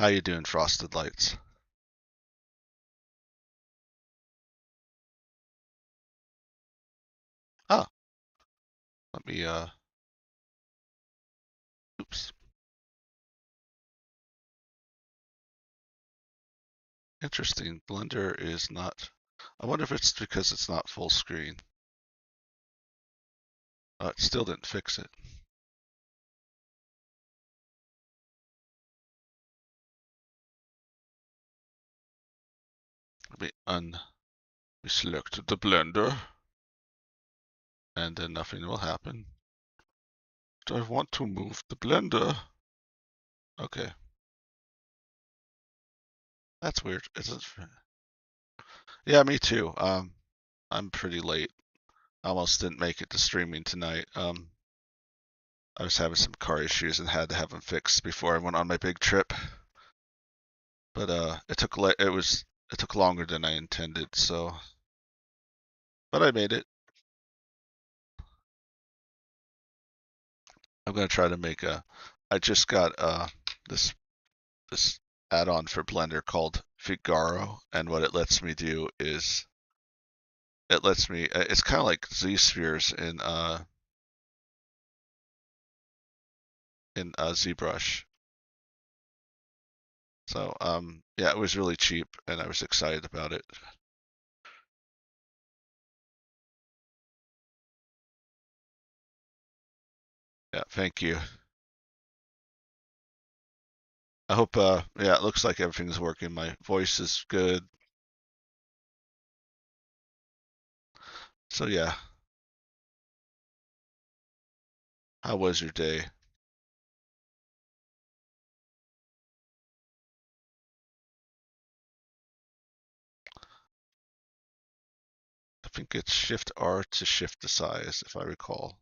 How you doing, Frosted Lights? Ah, let me, oops. Interesting. Blender is not, I wonder if it's because it's not full screen. It still didn't fix it. Let me we select the blender, and then nothing will happen. Do I want to move the blender? Okay, that's weird. Yeah, me too. I'm pretty late. I almost didn't make it to streaming tonight. I was having some car issues and had to have them fixed before I went on my big trip. But it took longer than I intended, so but I made it. I'm gonna try to make a I just got this this add-on for Blender called Figaro, and what it lets me do is it lets me it's kind of like Z spheres in ZBrush. So yeah, it was really cheap and I was excited about it. Yeah, thank you. I hope yeah, it looks like everything's working. My voice is good. So yeah, how was your day? I think it's Shift R to shift the size, if I recall.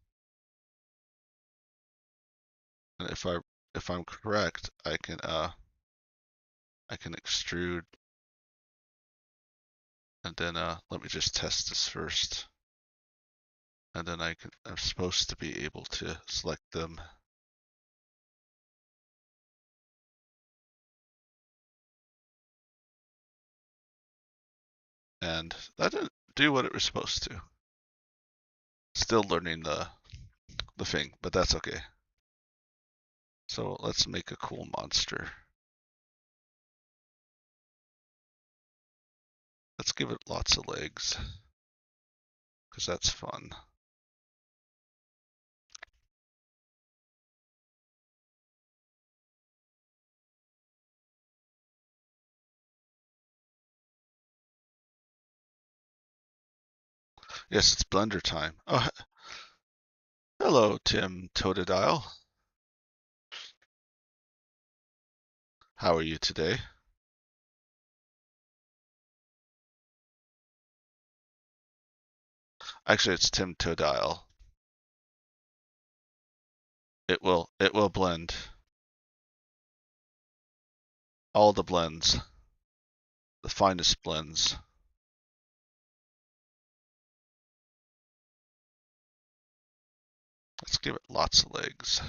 And if I'm correct, I can extrude and then let me just test this first. And then I'm supposed to be able to select them. And that didn't do what it was supposed to. Still learning the thing, but that's okay. So let's make a cool monster. Let's give it lots of legs, because that's fun. Yes, it's Blender time. Oh, hello, Tim Totodile. How are you today? Actually, it's Tim Totodile. It will blend. All the blends. The finest blends. Let's give it lots of legs.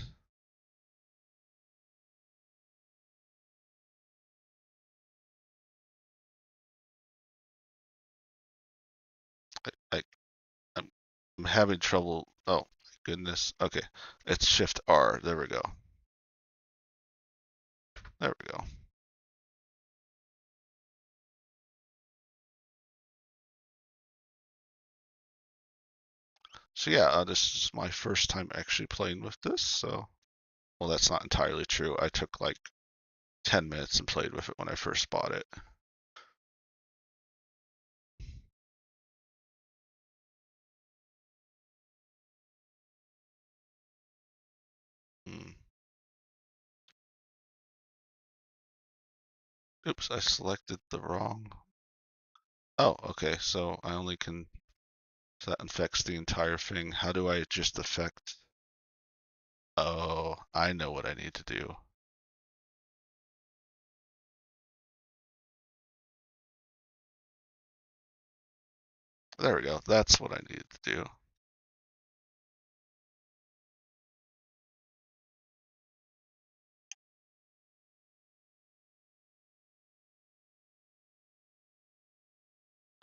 I I'm having trouble. Oh, goodness. Okay. It's Shift R. There we go. There we go. So yeah, this is my first time actually playing with this. So, well, that's not entirely true. I took like 10 minutes and played with it when I first bought it. Hmm. Oops, I selected the wrong. Oh, okay. So I only can. So that infects the entire thing. How do I just affect? Oh, I know what I need to do. There we go. That's what I needed to do.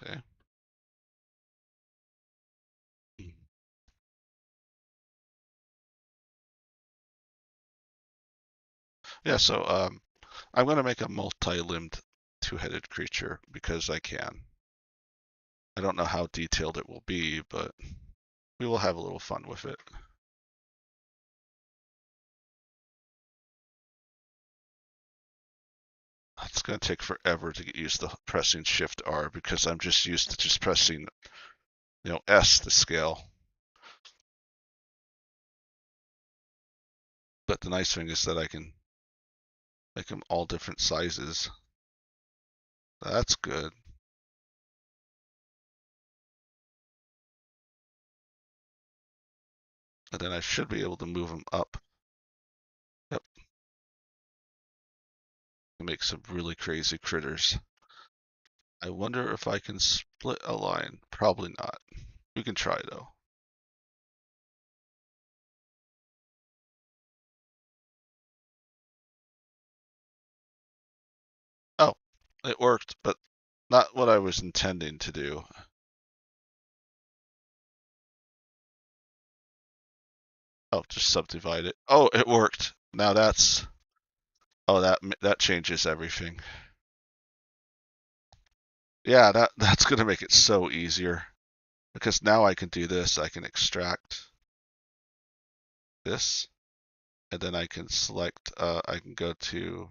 Okay. Yeah, so I'm going to make a multi-limbed two-headed creature because I can. I don't know how detailed it will be, but we will have a little fun with it. It's going to take forever to get used to pressing Shift R because I'm just used to just pressing, S to scale. But the nice thing is that I can make them all different sizes. That's good. And then I should be able to move them up. Yep. Make some really crazy critters. I wonder if I can split a line. Probably not. We can try though. Oh, it worked, but not what I was intending to do. Oh, just subdivide it. Oh, it worked. Now that's, oh, that changes everything. Yeah, that's going to make it so easier because now I can do this. I can extract this, and then I can select, I can go to,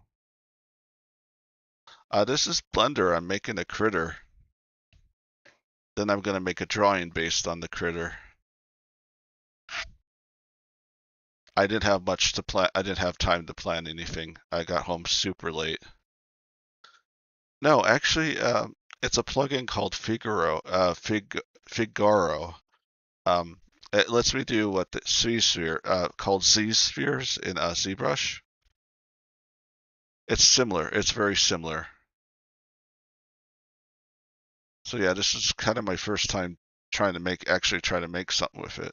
this is Blender. I'm making a critter. Then I'm going to make a drawing based on the critter. I didn't have much to plan. I didn't have time to plan anything. I got home super late. No, actually, it's a plugin called Figaro. It lets me do what the Z-sphere, called Z-spheres in ZBrush. It's similar. It's very similar. So yeah, this is kind of my first time actually trying to make something with it.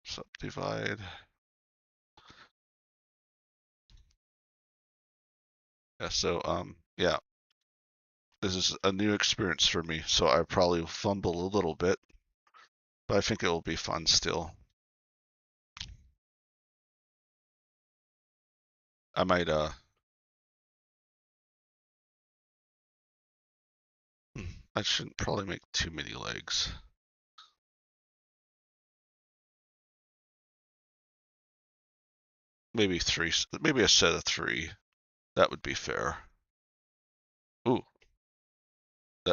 Subdivide. Yeah, so yeah, this is a new experience for me, so I probably fumble a little bit, but I think it will be fun still. I might I shouldn't probably make too many legs. Maybe three, maybe a set of three. That would be fair. Ooh,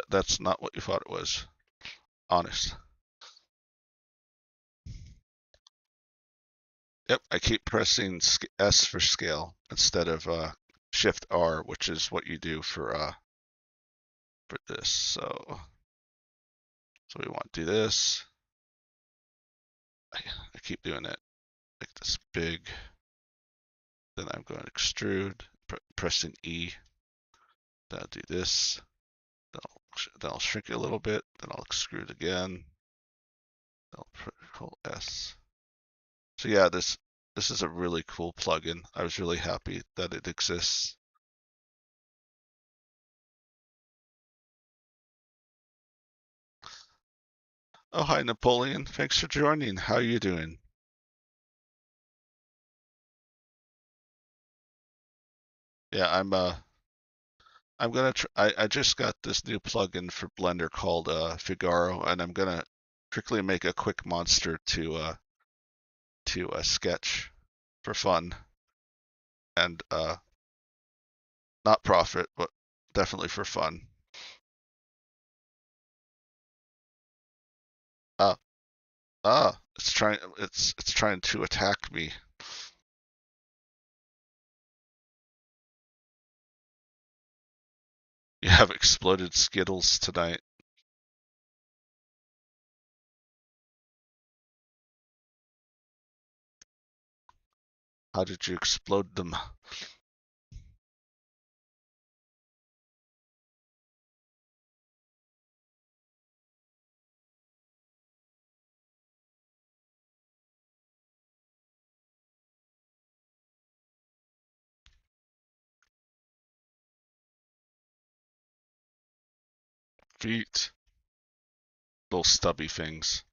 that's not what you thought it was. Honest. Yep, I keep pressing S for scale instead of Shift R, which is what you do for this. So we want to do this. I keep doing it. Make this big. Then I'm going to extrude, pressing E. Then I'll do this. Then I'll shrink it a little bit. Then I'll extrude again. Then I'll hold S. So yeah, this is a really cool plugin. I was really happy that it exists. Oh, hi Napoleon. Thanks for joining. How are you doing? Yeah, I'm gonna I just got this new plugin for Blender called Figaro, and I'm gonna quickly make a quick monster to sketch for fun and not profit, but definitely for fun. Uh it's trying to attack me. You have exploded Skittles tonight. How did you explode them? Feet. Little stubby things.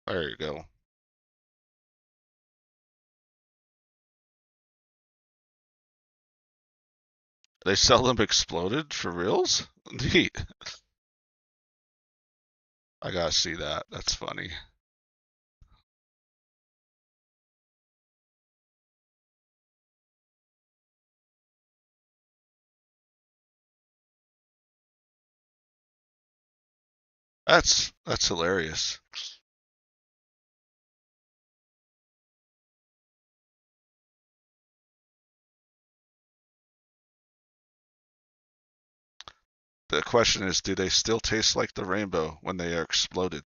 There you go. They sell them exploded for reals? Neat. I gotta see that. That's funny. That's hilarious. The question is, do they still taste like the rainbow when they are exploded?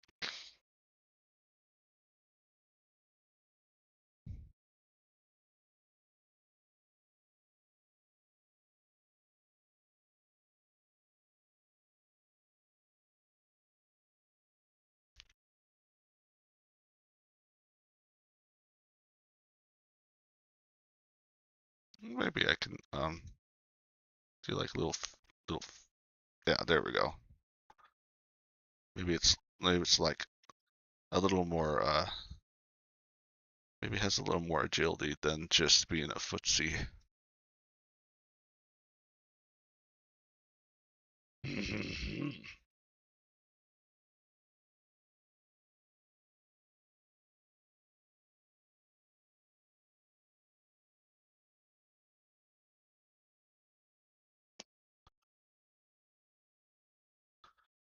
Maybe I can do like little yeah, there we go. Maybe it's like a little more maybe it has a little more agility than just being a footsie.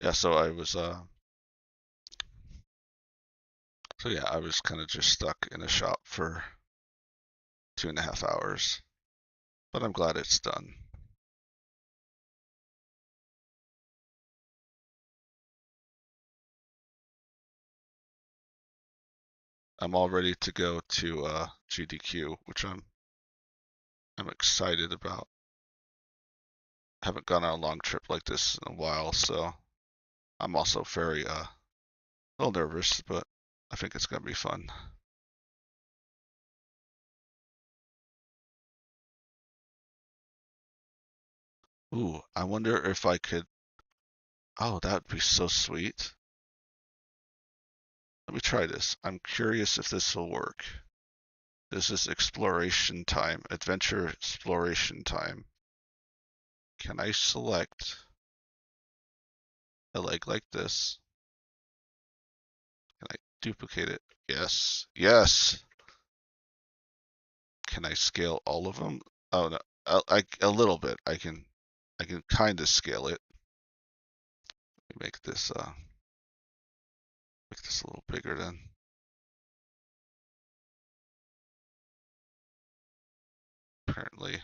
Yeah, so yeah, I was kind of just stuck in a shop for 2.5 hours, but I'm glad it's done. I'm all ready to go to GDQ, which I'm excited about. Haven't gone on a long trip like this in a while, so I'm also very a little nervous, but I think it's gonna be fun. Ooh, I wonder if I could. Oh, that would be so sweet. Let me try this. I'm curious if this will work. This is exploration time, adventure exploration time. Can I select a leg like this? Can I duplicate it? Yes. Yes. Can I scale all of them? Oh no, a little bit. I can kind of scale it. Let me make this a little bigger then. Apparently,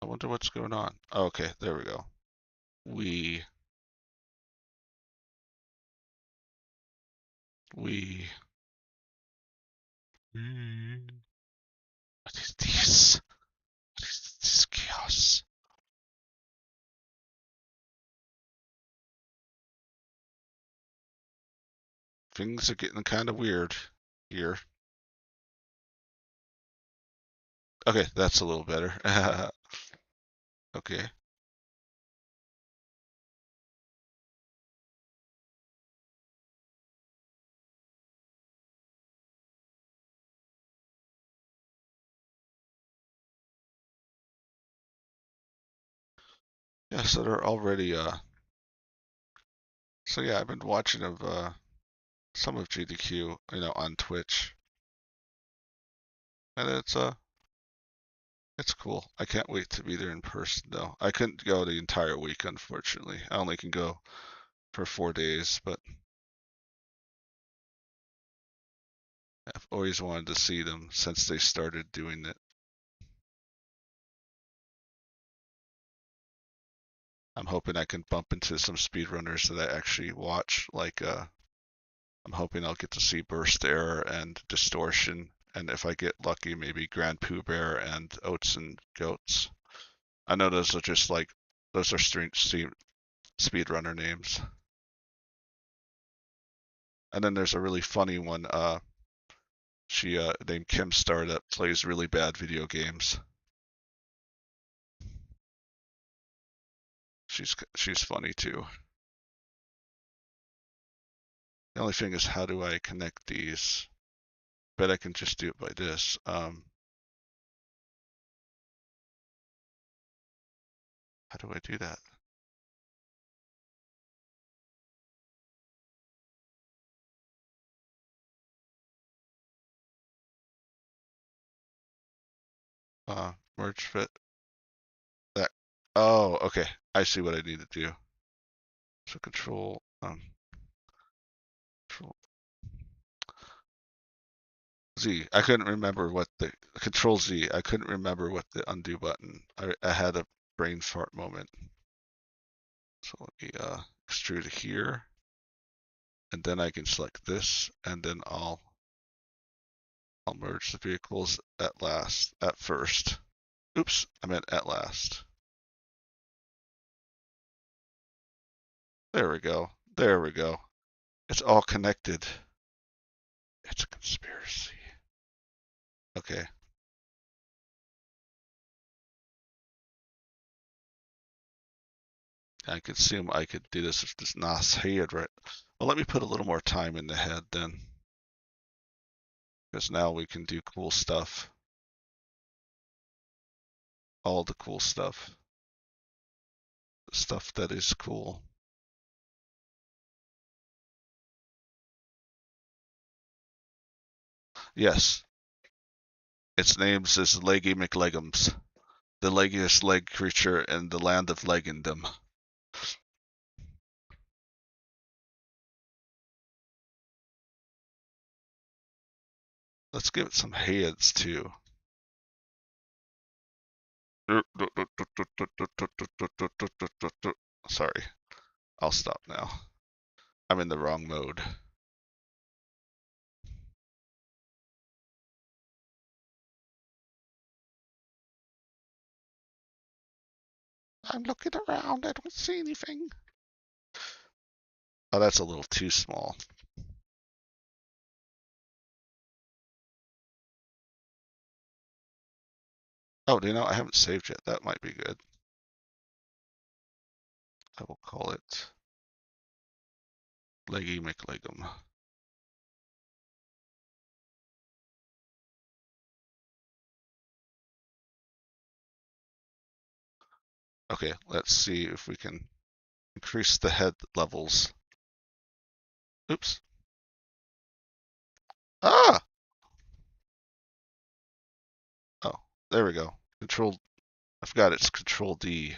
I wonder what's going on. Oh, okay, there we go. We we what is this? What is this chaos? Things are getting kind of weird here. Okay, that's a little better. Okay. Yeah, so they're already so yeah, I've been watching of some of GDQ, on Twitch. And it's cool. I can't wait to be there in person though. I couldn't go the entire week, unfortunately. I only can go for 4 days, but I've always wanted to see them since they started doing it. I'm hoping I can bump into some speedrunners that I actually watch. Like, I'm hoping I'll get to see Burst Error and Distortion, and if I get lucky, maybe Grand Pooh Bear and Oats and Goats. I know those are just like those are speedrunner names. And then there's a really funny one. She named Kim Star that plays really bad video games. She's funny too. The only thing is, how do I connect these? Bet I can just do it by this. How do I do that? Merge fit. That. Oh, okay. I see what I need to do. So control Z. I couldn't remember what the control Z. I couldn't remember what the undo button. I had a brain fart moment. So let me extrude here, and then I can select this, and then I'll merge the vehicles at first. Oops, I meant at last. There we go. There we go. It's all connected. It's a conspiracy. Okay. I could assume I could do this with this nice head, right? Well, let me put a little more time in the head then, because now we can do cool stuff. All the cool stuff. The stuff that is cool. Yes. Its name is Leggy McLegums, the leggiest leg creature in the land of legendom. Let's give it some heads too. Sorry, I'll stop now. I'm in the wrong mode. I'm looking around. I don't see anything. Oh, that's a little too small. Oh, do you know, I haven't saved yet. That might be good. I will call it Leggy McLegum. Okay, let's see if we can increase the head levels. Oops. Ah! Oh, there we go. Control, I forgot it's Control D.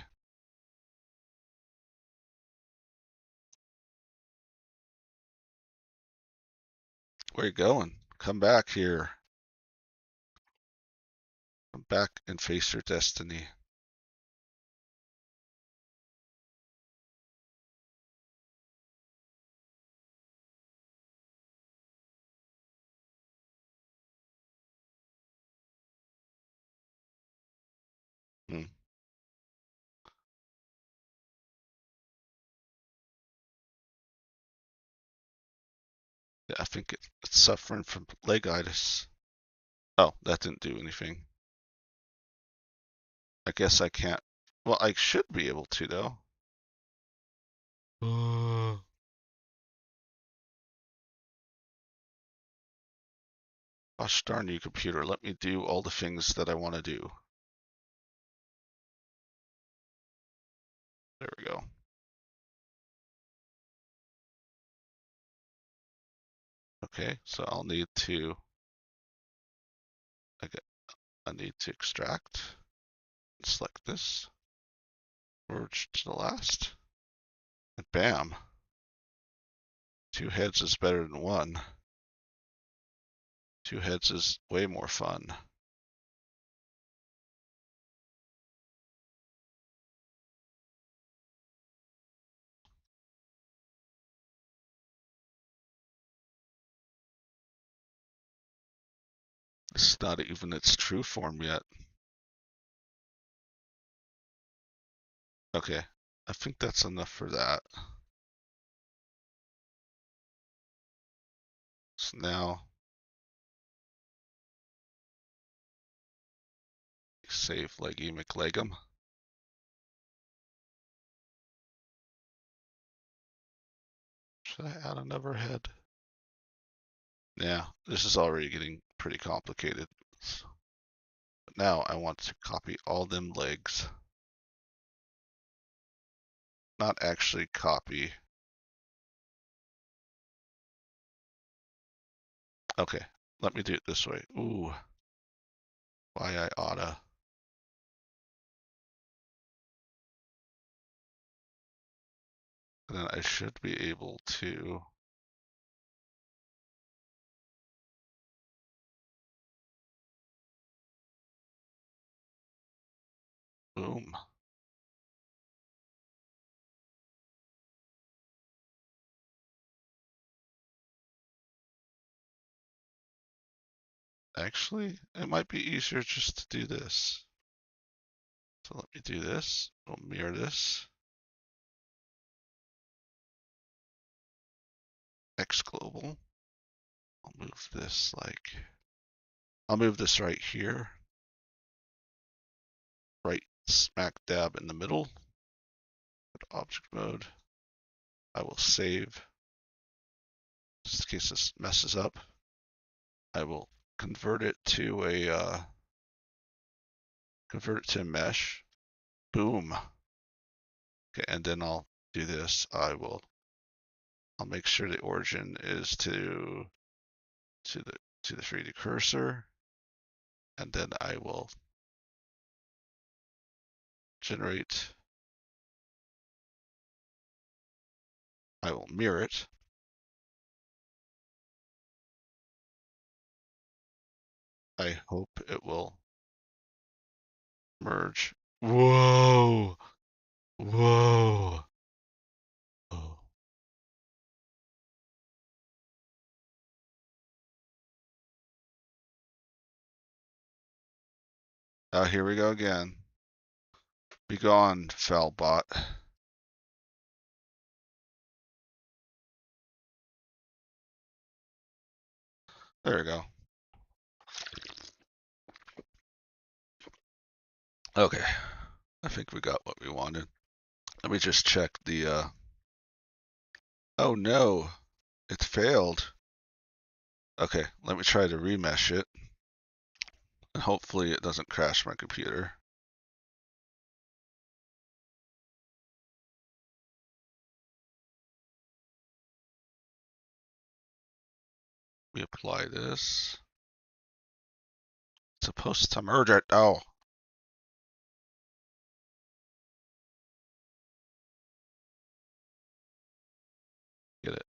Where you going? Come back here. Come back and face your destiny. Hmm. Yeah, I think it's suffering from legitis. Oh, that didn't do anything. I guess I can't. Well, I should be able to, though. Gosh darn you, computer. Let me do all the things that I want to do. There we go. Okay, so I'll need to. I need to extract. Select this. Merge to the last. And bam. Two heads is better than one. Two heads is way more fun. This is not even its true form yet. Okay, I think that's enough for that. So now save leggy McLegum. Should I add another head? Yeah, this is already getting pretty complicated. But now I want to copy all them legs. Not actually copy. Okay, let me do it this way. Ooh, why I oughta. And then I should be able to. Boom. Actually, it might be easier just to do this. So let me do this. We'll mirror this. X global. I'll move this I'll move this right here. Right smack dab in the middle. Go to object mode. I will save. Just in case this messes up. I will convert it to a mesh. Boom. Okay, and then I'll do this. I'll make sure the origin is to the 3D cursor, and then I will generate. I will mirror it. I hope it will merge. Whoa! Whoa! Oh. Here we go again. Be gone, foul bot. There we go. Okay. I think we got what we wanted. Let me just check the, oh no, it failed. Okay, let me try to remesh it. And hopefully it doesn't crash my computer. We apply this. It's supposed to merge it. Oh. Get it.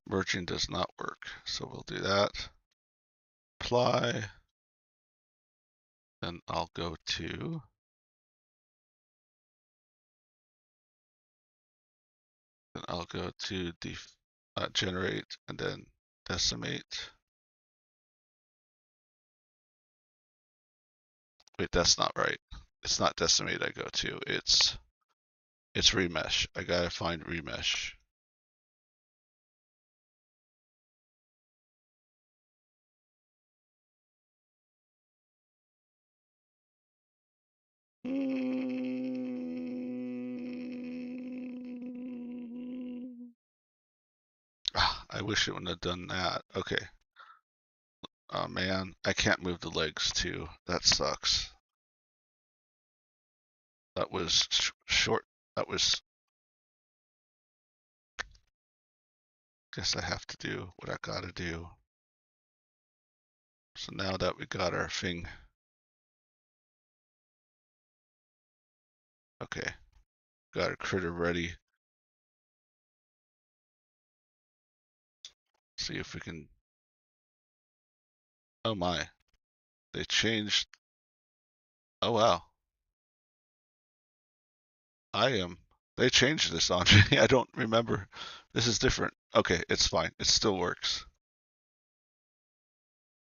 Merging does not work. So we'll do that. Apply. Then I'll go to generate and then decimate. Wait, that's not right. It's not decimate I go to. It's remesh. I gotta find remesh. I wish it wouldn't have done that. Okay. Oh man, I can't move the legs too. That sucks. That was short. That was. Guess I have to do what I gotta do. So now that we got our thing. Okay. Got our critter ready. See if we can. Oh my. They changed. Oh wow. They changed this on me. I don't remember. This is different. Okay, it's fine. It still works.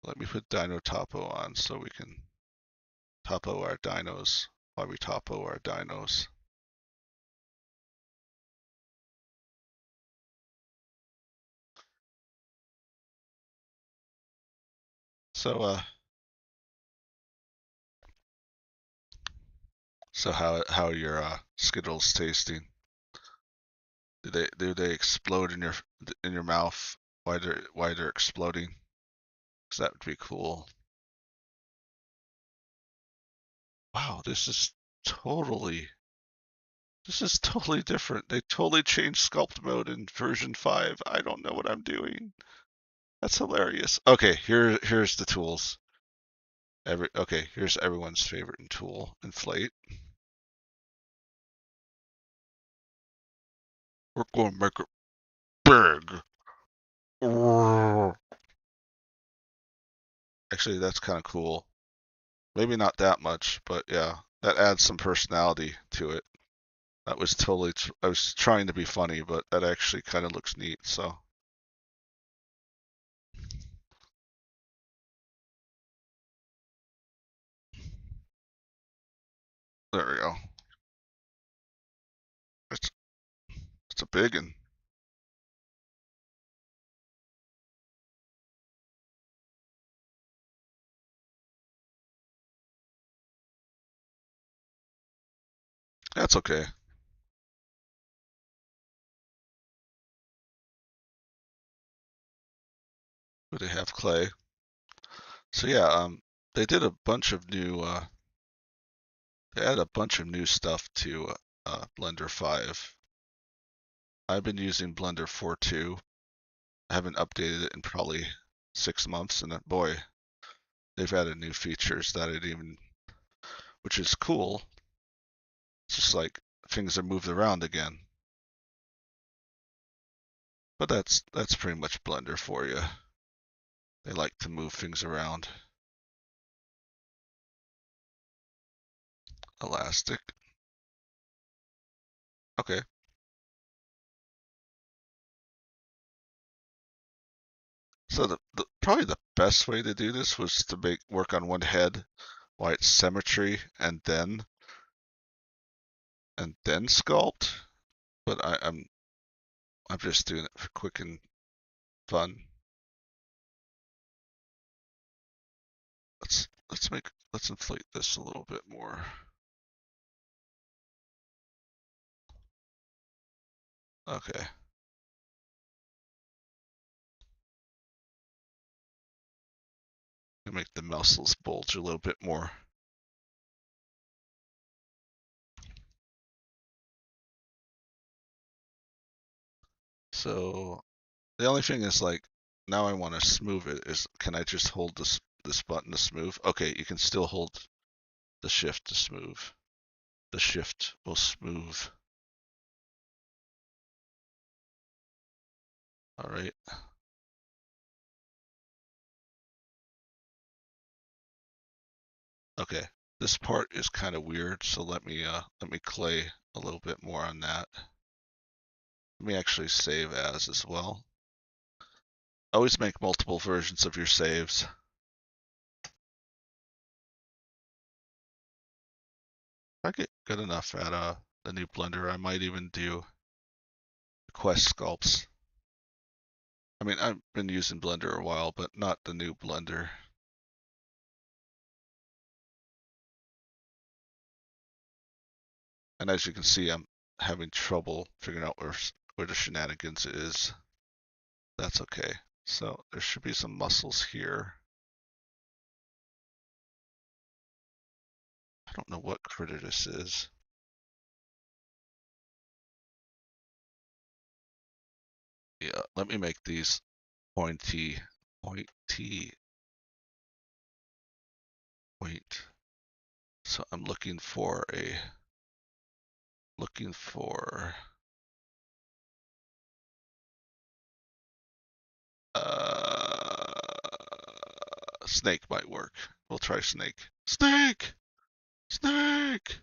Let me put Dino Topo on so we can topo our dinos while we topo our dinos. So So how are your Skittles tasting? Do they explode in your mouth? Why they're exploding? 'Cause that would be cool. Wow, this is totally different. They totally changed sculpt mode in version 5. I don't know what I'm doing. That's hilarious. Okay, here's the tools. Here's everyone's favorite tool, inflate. We're going to make it big. Actually, that's kind of cool. Maybe not that much, but yeah, that adds some personality to it. That was totally, I was trying to be funny, but that actually kind of looks neat, so. There we go. It's, it's a big one. That's okay. But they have clay. So yeah, they did a bunch of new, they added a bunch of new stuff to Blender 5. I've been using Blender 4.2. I haven't updated it in probably 6 months, and boy, they've added new features that I didn't even, which is cool. It's just like things are moved around again. But that's pretty much Blender for you. They like to move things around. Elastic. Okay. So probably the best way to do this was to work on one head while it's symmetry and then sculpt. But I'm just doing it for quick and fun. Let's inflate this a little bit more. Okay. Make the muscles bulge a little bit more. So the only thing is like now I want to smooth it. Can I just hold this button to smooth? Okay, you can still hold the shift to smooth. The shift will smooth. All right. Okay. This part is kind of weird, so let me clay a little bit more on that. Let me actually save as well. Always make multiple versions of your saves. If I get good enough at the new Blender, I might even do quest sculpts. I mean, I've been using Blender a while, but not the new Blender. And as you can see, I'm having trouble figuring out where the shenanigans is. That's okay. So there should be some muscles here. I don't know what critter this is. Yeah, let me make these pointy, pointy, point. So I'm looking for uh, snake might work. We'll try snake. Snake! Snake!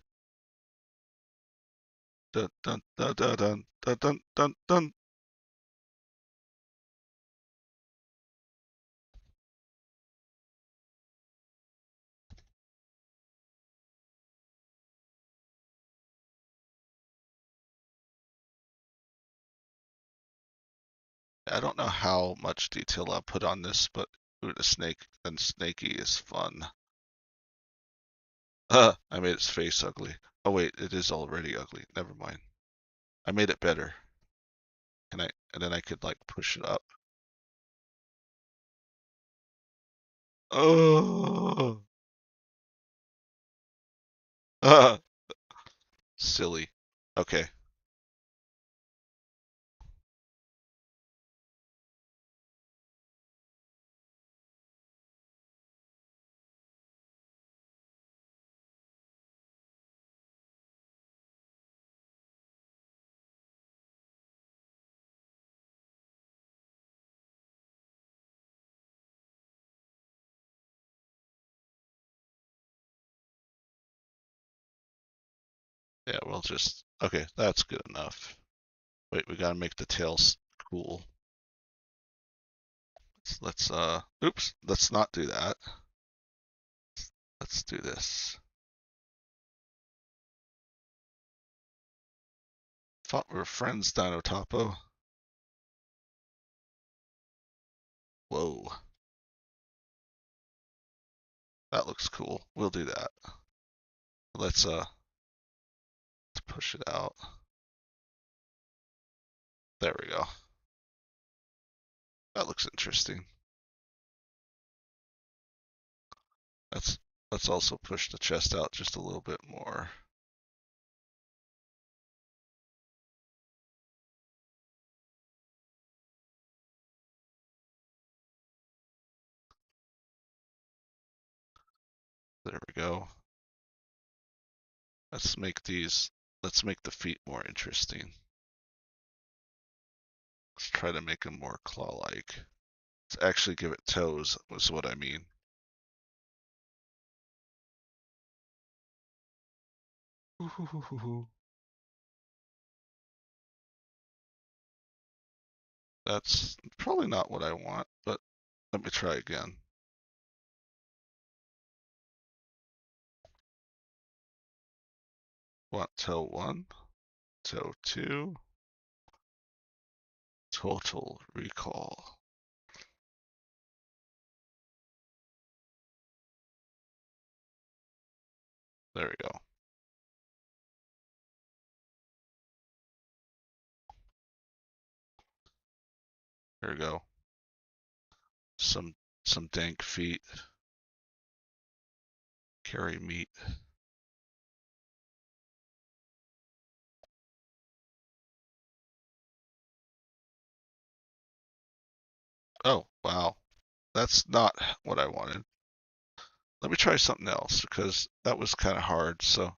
Dun dun dun dun dun dun dun dun dun. I don't know how much detail I'll put on this, but the snake and snaky is fun. I made its face ugly. Oh wait, it is already ugly. Never mind. I made it better. And then I could like push it up. Oh, silly. Okay, yeah, we'll just, okay, that's good enough. Wait, we gotta make the tails cool. Oops, let's not do that. Let's do this. Thought we were friends, Dino Topo. Whoa, that looks cool. We'll do that. Let's push it out. There we go. That looks interesting. Let's let's also push the chest out just a little bit more. There we go. Let's make these, let's make the feet more interesting. Let's try to make them more claw-like. Let's actually give it toes, was what I mean. That's probably not what I want, but let me try again. Want toe 1, toe 2, total recall. There we go. There we go. Some dank feet. Carry meat. Oh, wow. That's not what I wanted. Let me try something else because that was kind of hard. So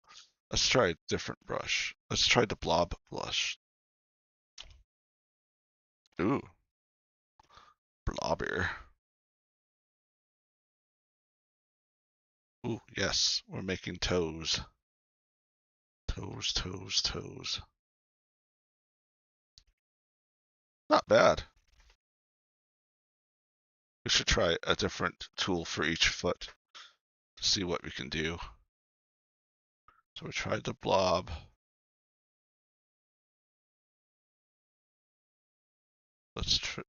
let's try a different brush. Let's try the blob blush. Ooh, blobber. Ooh, yes, we're making toes. Toes, toes, toes. Not bad. We should try a different tool for each foot to see what we can do. So we tried the blob. Let's try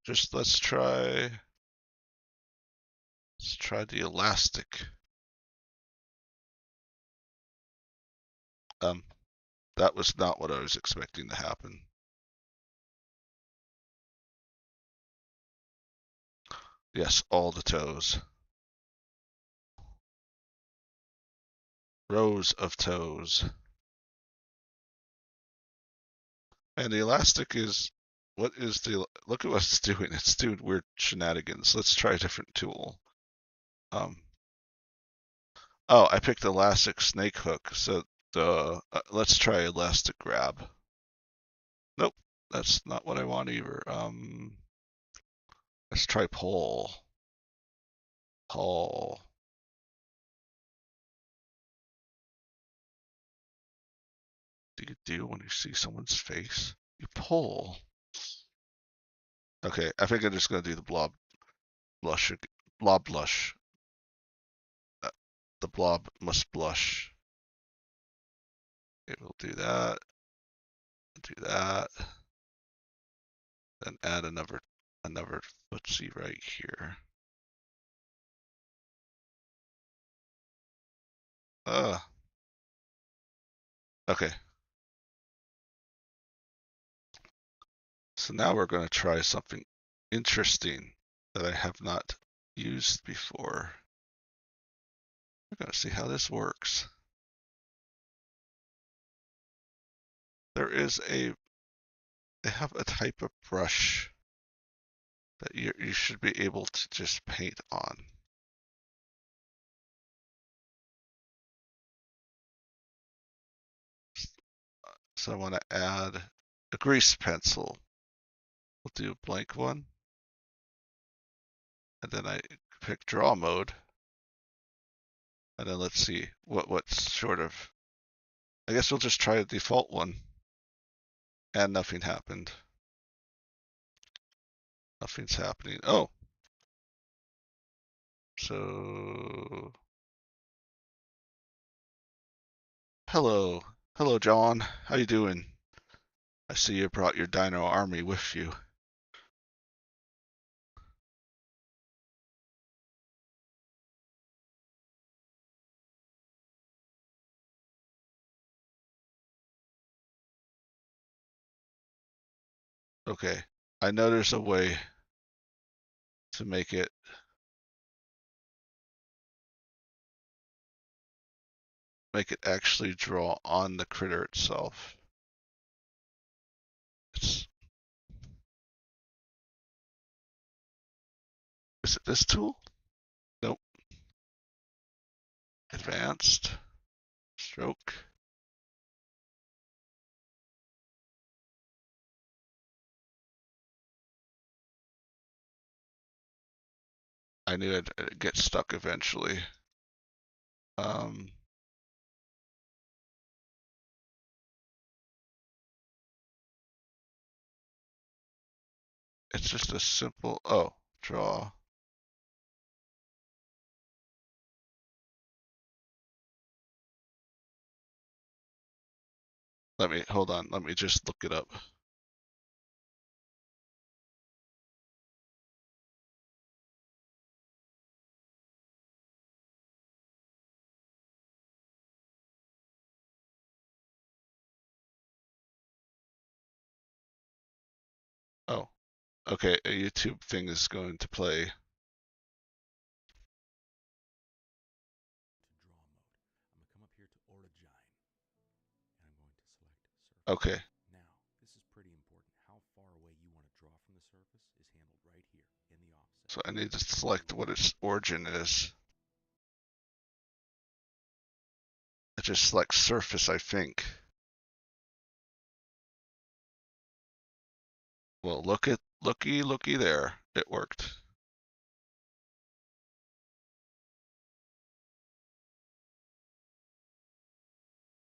the elastic. Um, that was not what I was expecting to happen. Yes, all the toes. Rows of toes. And the elastic is, what is the, look at what it's doing. It's doing weird shenanigans. Let's try a different tool. Um, oh, I picked elastic snake hook. So let's try elastic grab. Nope, that's not what I want either. Let's try pull. Pull. Do you do when you see someone's face? You pull. Okay, I think I'm just gonna do the blush, blob blush. Uh, the blob must blush. Okay, we'll do that. Do that. Then add another footsie right here. Uh, Okay. So now we're going to try something interesting that I have not used before. We're going to see how this works. There is they have a type of brush that you should be able to just paint on. So I want to add a grease pencil. We'll do a blank one. And then I pick draw mode. And then let's see what sort of, I guess we'll just try a default one. And nothing happened. Nothing's happening. Oh. So, hello. Hello, John. How you doing? I see you brought your dino army with you. Okay. I know there's a way to make it actually draw on the critter itself. It's, is it this tool? Nope. Advanced. Stroke. I knew I'd get stuck eventually. Um, it's just a simple, oh, draw. Hold on, let me just look it up. Oh, okay, a YouTube thing is going to play. Okay. Now, this is pretty important. How far away you want to draw from the surface is handled right here in the offset. So I need to select what its origin is. I just select surface, I think. Well, looky there. It worked.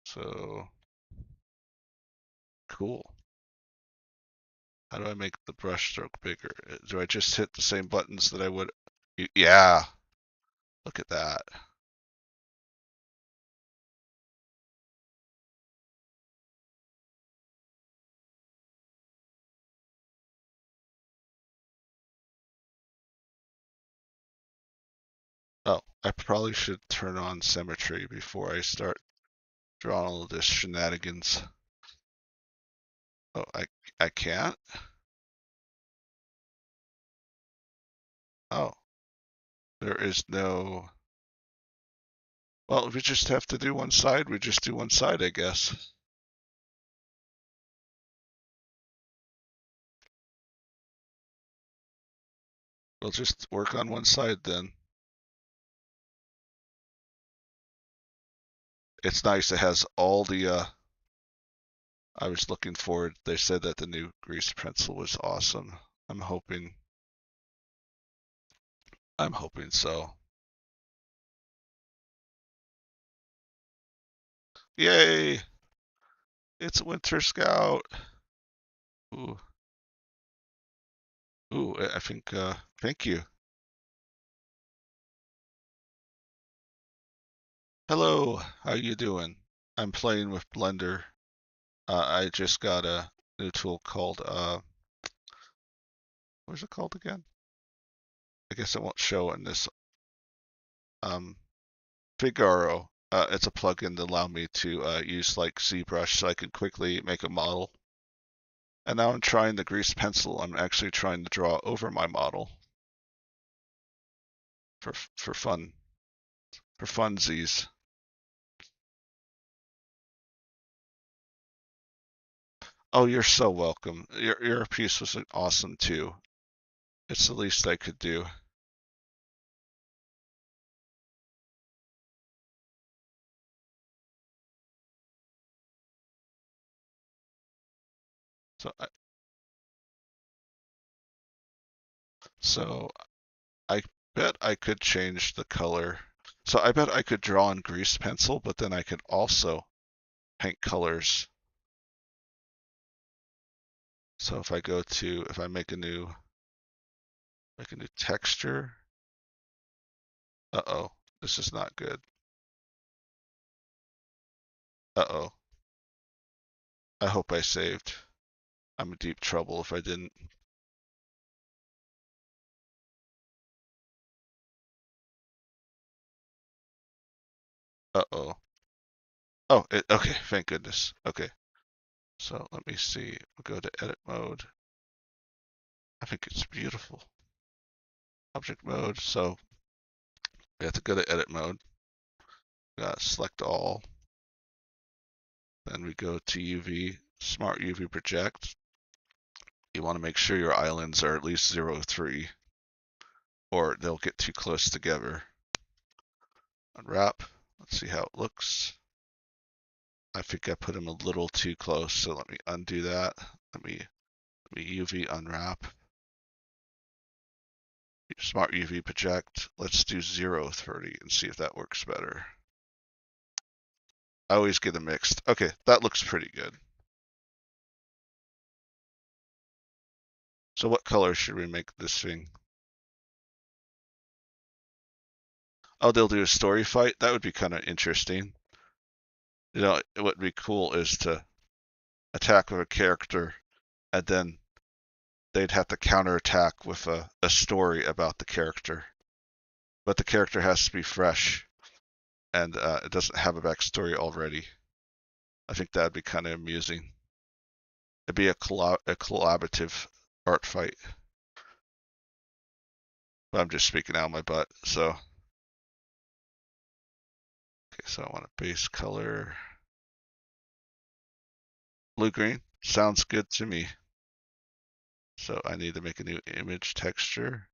So cool. How do I make the brush stroke bigger? Do I just hit the same buttons that I would? Yeah. Look at that. Oh, I probably should turn on symmetry before I start drawing all of this shenanigans. Oh, I can't? Oh, there is no. Well, if we just have to do one side, we just do one side, I guess. We'll just work on one side then. It's nice. It has all the. I was looking forward. They said that the new grease pencil was awesome. I'm hoping. I'm hoping so. Yay! It's Winter Scout. Ooh, ooh. I think. Thank you. Hello. How you doing? I'm playing with Blender. I just got a new tool called what's it called again? I guess it won't show in this. Um, Figaro. it's a plugin that allow me to use like ZBrush so I can quickly make a model. And now I'm trying the grease pencil. I'm actually trying to draw over my model for fun, for funsies. Oh, you're so welcome. Your piece was awesome too. It's the least I could do. So so I bet I could change the color. So I bet I could draw in grease pencil, but then I could also paint colors. So if I make a new texture. Uh-oh, this is not good. Uh-oh, I hope I saved. I'm in deep trouble if I didn't. Uh-oh. Okay, thank goodness. Okay, so let me see. We'll go to edit mode. I think it's beautiful. Object mode. So we have to go to edit mode. Select all. Then we go to UV, Smart UV Project. You want to make sure your islands are at least 0.3 or they'll get too close together. Unwrap. Let's see how it looks. I think I put them a little too close, so let me undo that. Let me UV unwrap. Smart UV project. Let's do 0.30 and see if that works better. I always get them mixed. Okay, that looks pretty good. So what color should we make this thing? Oh, they'll do a story fight? That would be kind of interesting. You know, what would be cool is to attack with a character and then they'd have to counterattack with a story about the character. But the character has to be fresh and it doesn't have a backstory already. I think that'd be kind of amusing. It'd be a collaborative art fight. But I'm just speaking out of my butt. So, okay, so I want a base color. Blue green. Sounds good to me. So I need to make a new image texture.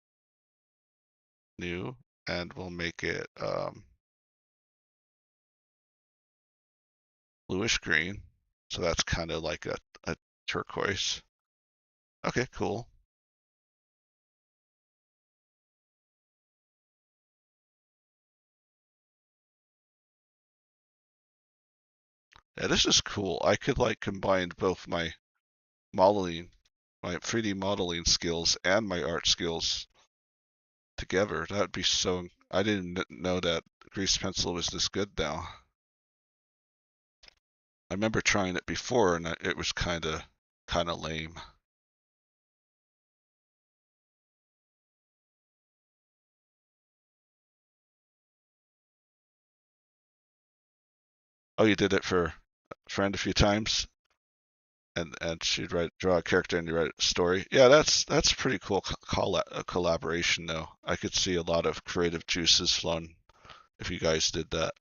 New. And we'll make it bluish green. So that's kind of like a turquoise. Okay, cool. Yeah, this is cool. I could like combine both modeling, my 3D modeling skills and my art skills together. That'd be so. I didn't know that grease pencil was this good now. I remember trying it before and it was kind of lame. Oh, you did it for a friend a few times, and she'd draw a character and you write a story. Yeah, that's pretty cool collaboration though. I could see a lot of creative juices flowing if you guys did that.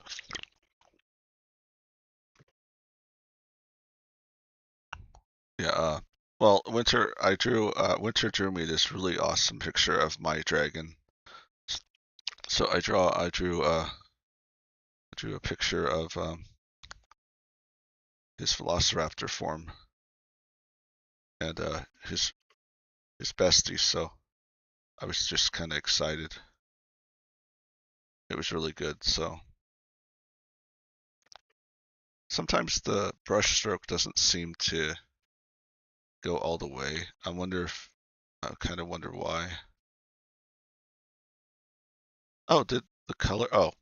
Yeah. Well, Winter drew me this really awesome picture of my dragon. So I drew a picture of his Velociraptor form and his bestie. So I was just kind of excited. It was really good. So sometimes the brush stroke doesn't seem to go all the way. I kind of wonder why. Oh, did the color? Oh,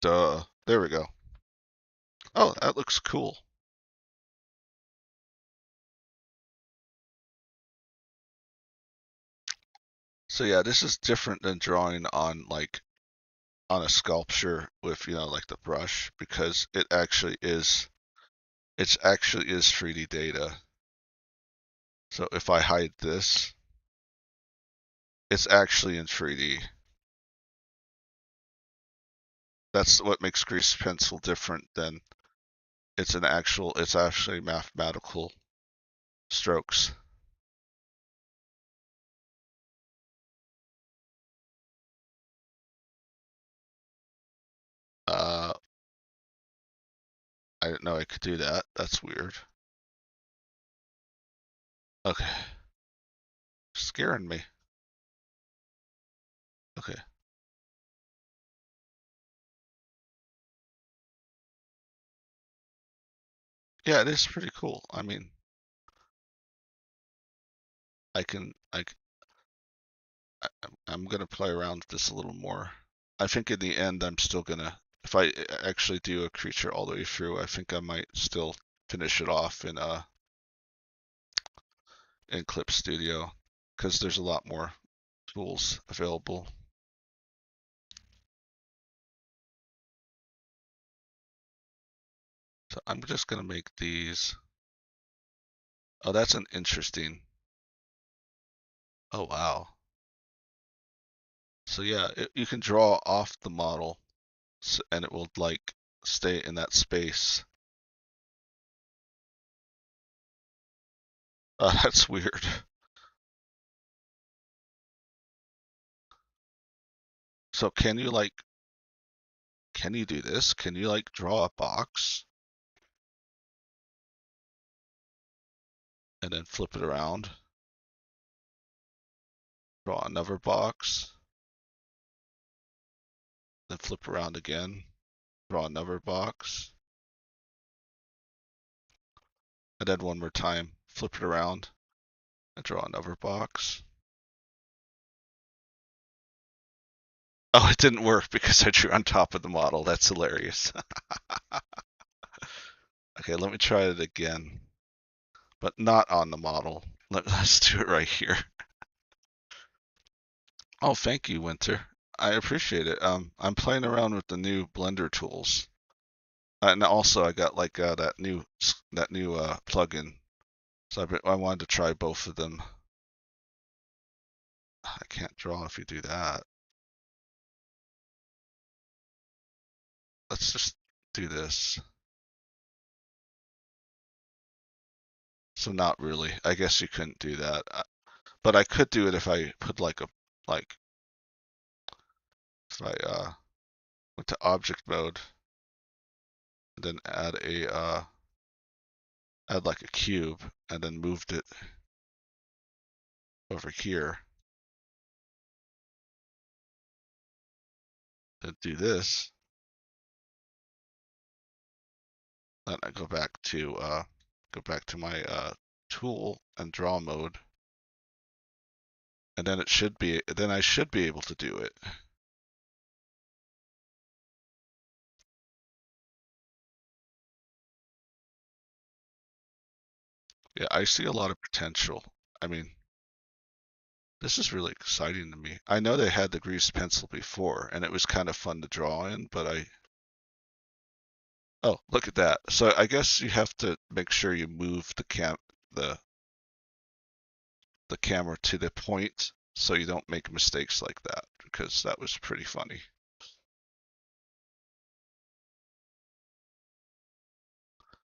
duh. There we go. Oh, that looks cool. So yeah, this is different than drawing on like on a sculpture with, like the brush, because it actually is 3D data. So if I hide this, it's actually in 3D. That's what makes grease pencil different than it's actually mathematical strokes. Uh, I didn't know I could do that. That's weird. Okay, scaring me. Okay. Yeah, it is pretty cool. I mean, I can, I, I'm gonna play around with this a little more. I think in the end, I'm still gonna, if I actually do a creature all the way through, I think I might still finish it off in Clip Studio because there's a lot more tools available. So I'm just gonna make these. Oh, that's an interesting. Oh wow. So yeah, you can draw off the model, and it will like stay in that space. That's weird. So can you do this? Can you like draw a box and then flip it around? Draw another box, then flip around again. Draw another box, and then one more time, flip it around and draw another box. Oh, it didn't work because I drew on top of the model. That's hilarious. Okay, let me try it again, but not on the model. Let's do it right here. Oh, thank you, Winter. I appreciate it. I'm playing around with the new Blender tools, and also I got like that new plugin. So I wanted to try both of them. I can't draw if you do that. Let's just do this. So not really. I guess you couldn't do that. But I could do it if I put like if I went to object mode and then add like a cube and then moved it over here and do this. Then I go back to my tool and draw mode, and then I should be able to do it. Yeah, I see a lot of potential. I mean, this is really exciting to me. I know they had the greased pencil before, and it was kind of fun to draw in, but oh, look at that. So I guess you have to make sure you move the the camera to the point so you don't make mistakes like that because that was pretty funny.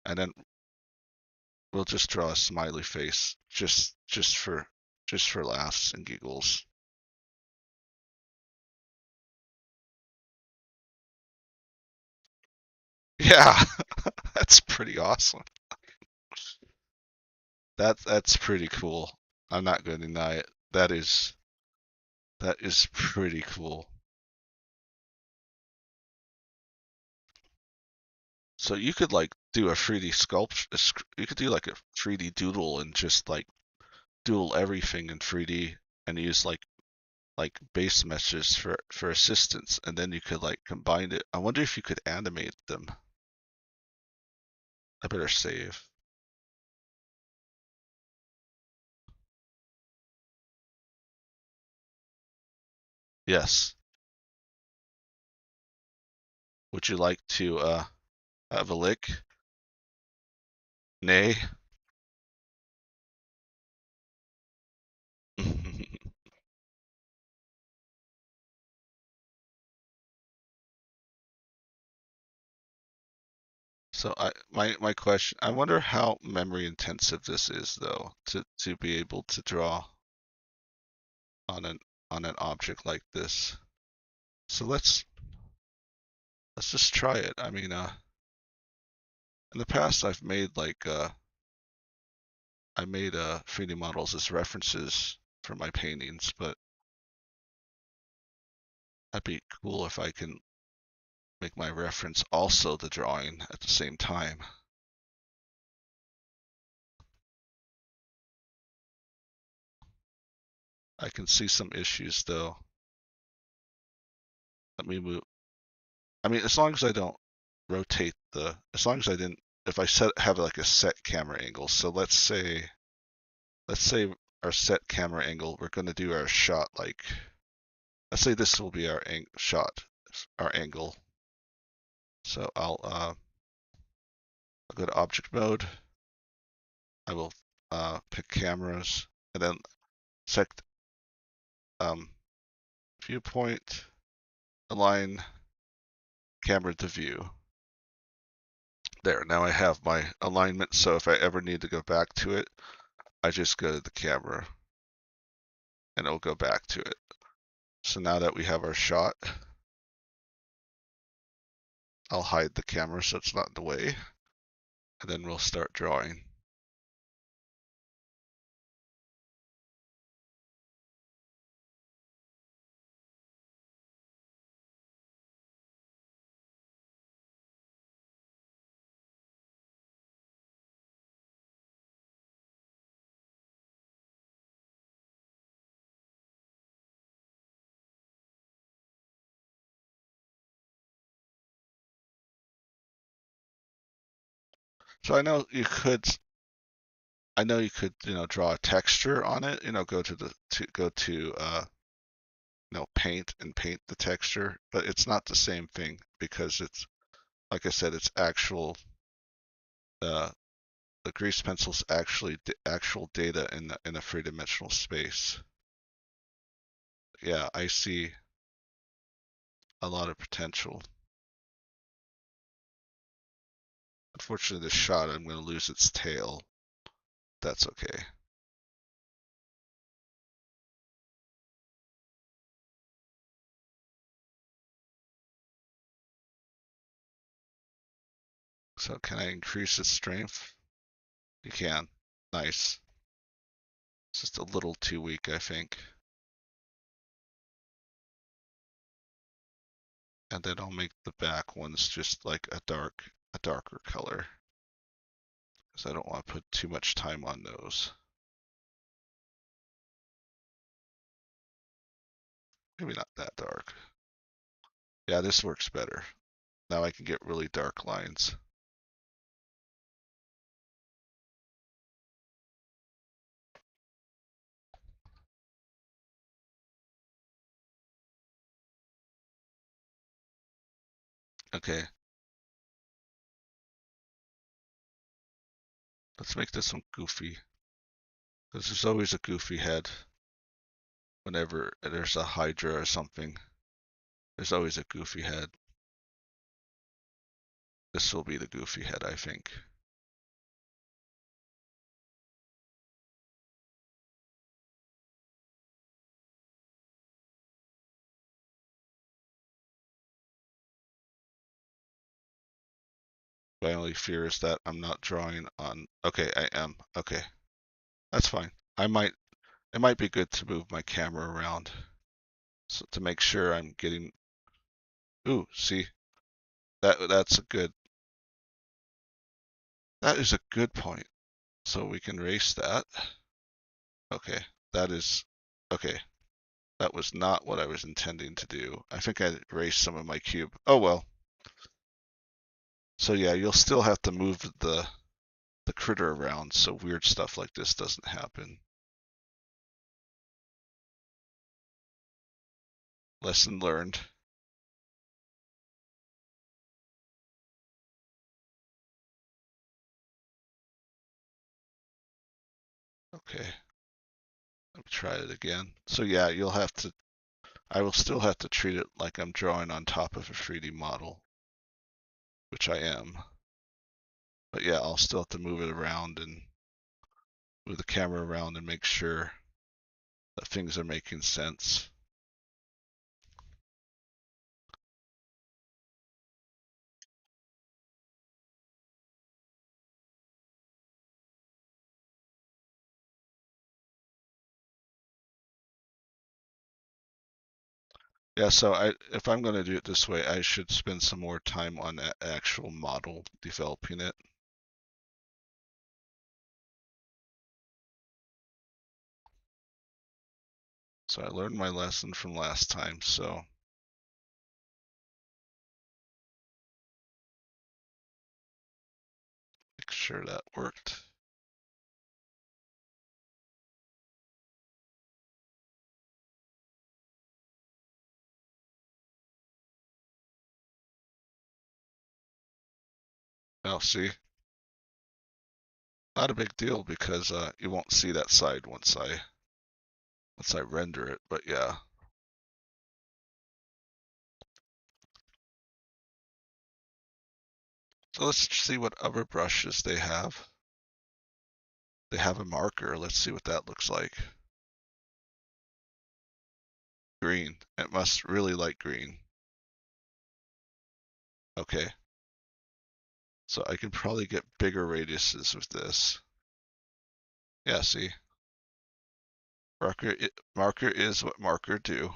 And then we'll just draw a smiley face just for laughs and giggles. Yeah, that's pretty awesome. That's pretty cool. I'm not going to deny it. That is pretty cool. So you could like do a 3D sculpt. You could do like a 3D doodle and just like doodle everything in 3D and use like base meshes for assistance, and then you could like combine it. I wonder if you could animate them. I better save. Yes. Would you like to have a lick? Nay? So my question, I wonder how memory intensive this is though, to be able to draw on an object like this. So let's just try it. I mean, in the past I've made like I made 3D models as references for my paintings, but that'd be cool if I can make my reference also the drawing at the same time. I can see some issues though. Let me move. I mean, as long as I don't rotate as long as I didn't, if I have like a set camera angle. So let's say our set camera angle, we're going to do our shot like, let's say this will be our shot, our angle. So I'll go to object mode. I will pick cameras and then select um, viewpoint, align camera to view. There, now I have my alignment, so if I ever need to go back to it, I just go to the camera and it'll go back to it. So now that we have our shot, I'll hide the camera so it's not in the way, and then we'll start drawing. So I know you could, draw a texture on it, go to paint and paint the texture, but it's not the same thing because it's, like I said, it's actual, uh, the grease pencil's actually actual data in a three-dimensional space. Yeah, I see a lot of potential. Unfortunately, this shot, I'm going to lose its tail. That's okay. So can I increase its strength? You can. Nice. It's just a little too weak, I think. And then I'll make the back ones just like a darker color, because I don't want to put too much time on those. Maybe not that dark. Yeah, this works better. Now I can get really dark lines. Okay, let's make this one goofy, because there's always a goofy head whenever there's a Hydra or something. There's always a goofy head. This will be the goofy head, I think. My only fear is that I'm not drawing on. Okay, I am. Okay, that's fine. It might be good to move my camera around so to make sure I'm getting. Ooh, see, that's a good. That is a good point. So we can erase that. Okay, that is okay. That was not what I was intending to do. I think I erased some of my cube. Oh well. So yeah, you'll still have to move the critter around so weird stuff like this doesn't happen. Lesson learned. Okay, let me try it again. So yeah, I will still have to treat it like I'm drawing on top of a 3D model, which I am. But yeah, I'll still have to move it around and move the camera around and make sure that things are making sense. Yeah, so if I'm going to do it this way, I should spend some more time on the actual model, developing it. So I learned my lesson from last time, so make sure that worked. Now see, not a big deal because you won't see that side once I render it, but yeah. So let's see what other brushes they have. They have a marker. Let's see what that looks like. Green. It must really like green. Okay. So I can probably get bigger radiuses with this. Yeah, see? Marker is what marker do.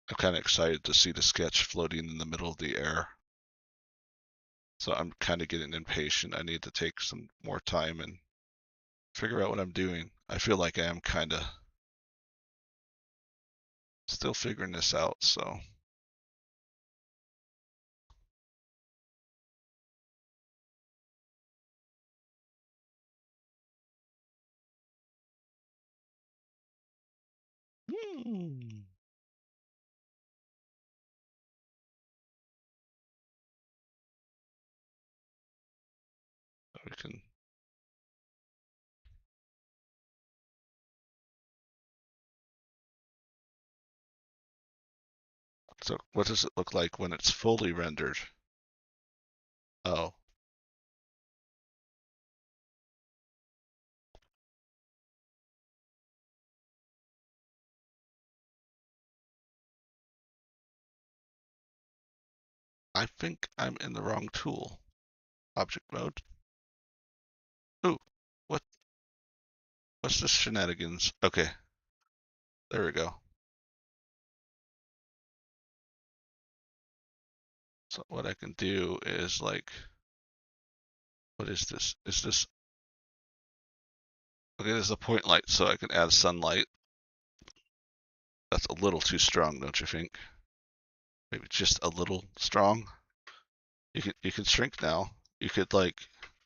I'm kind of excited to see the sketch floating in the middle of the air. So I'm kind of getting impatient. I need to take some more time and figure out what I'm doing. I feel like I am kind of still figuring this out, so. Hmm. We can. So what does it look like when it's fully rendered? Oh, I think I'm in the wrong tool. Object mode. Ooh, what? What's this shenanigans? Okay, there we go. So what I can do is like, what is this? Is this, okay, there's a point light, so I can add sunlight. That's a little too strong, don't you think? Maybe just a little strong. You can shrink now. You could like,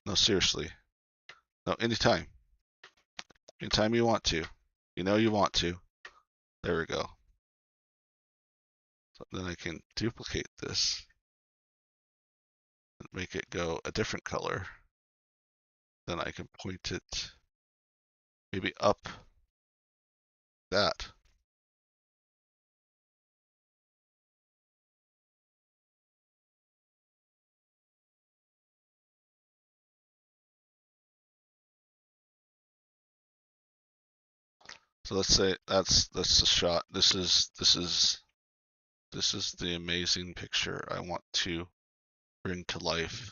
no, seriously. No, anytime. Anytime you want to. You know you want to. There we go. So then I can duplicate this and make it go a different color. Then I can point it maybe up that. So let's say that's the shot. This is the amazing picture I want to bring to life.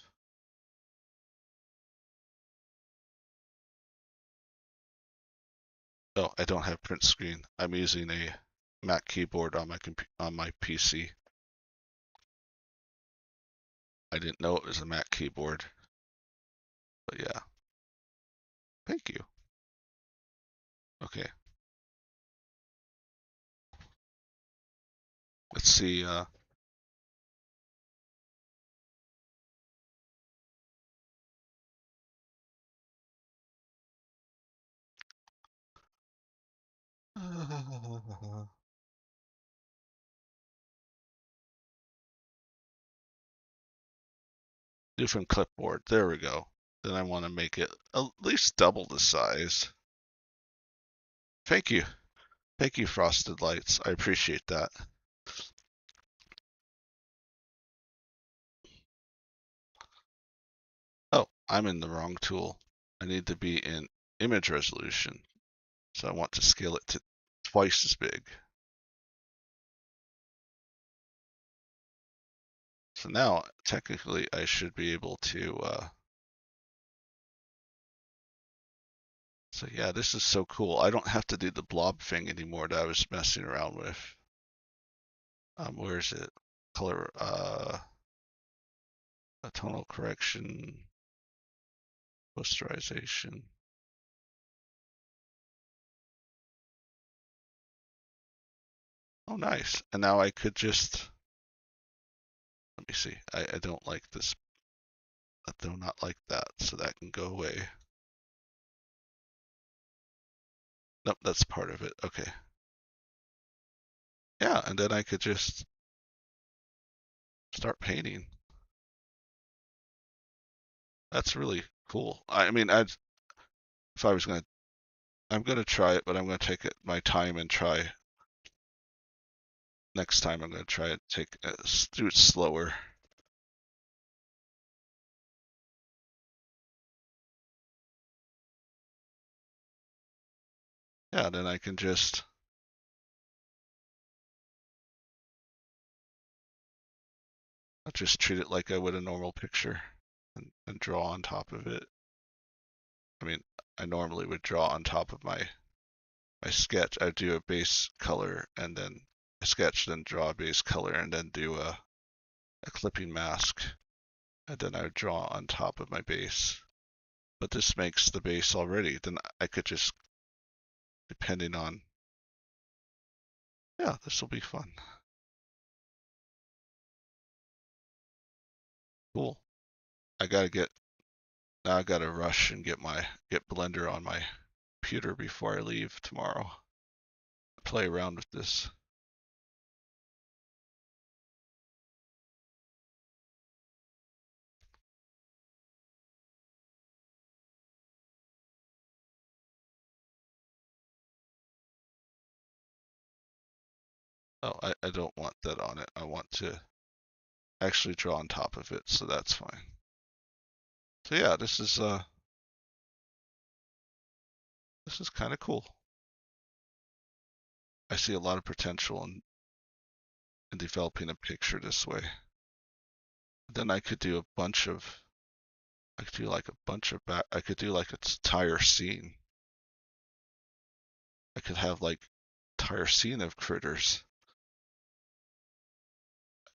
Oh, I don't have print screen. I'm using a Mac keyboard on my PC. I didn't know it was a Mac keyboard, but yeah. Thank you. Okay. Let's see. Different clipboard. There we go. Then I want to make it at least double the size. Thank you. Thank you, Frosted Lights. I appreciate that. Oh, I'm in the wrong tool. I need to be in image resolution. So I want to scale it to twice as big. So now, technically, I should be able to. So yeah, this is so cool. I don't have to do the blob thing anymore that I was messing around with. Where is it? Color, tonal correction, posterization. Oh, nice. And now I could just, let me see. I don't like this. I do not like that, so that can go away. Nope, that's part of it. Okay. Yeah, and then I could just start painting. That's really cool. I mean, if I was gonna, I'm gonna try it, but I'm gonna take it my time and try. Next time, I'm gonna try it. Do it slower. Yeah, then I can just, I'll just treat it like I would a normal picture and draw on top of it. I mean, I normally would draw on top of my sketch. I'd do a base color and then a sketch, then draw a base color, and then do a clipping mask, and then I would draw on top of my base. But this makes the base already. Then I could just, depending on, yeah, this will be fun. Cool. I gotta get, now I gotta rush and get Blender on my computer before I leave tomorrow. Play around with this. Oh, I don't want that on it. I want to actually draw on top of it, so that's fine. So yeah, this is kind of cool. I see a lot of potential in developing a picture this way. Then I could do a bunch of I could do like a bunch of back I could do like its entire scene. I could have like entire scene of critters.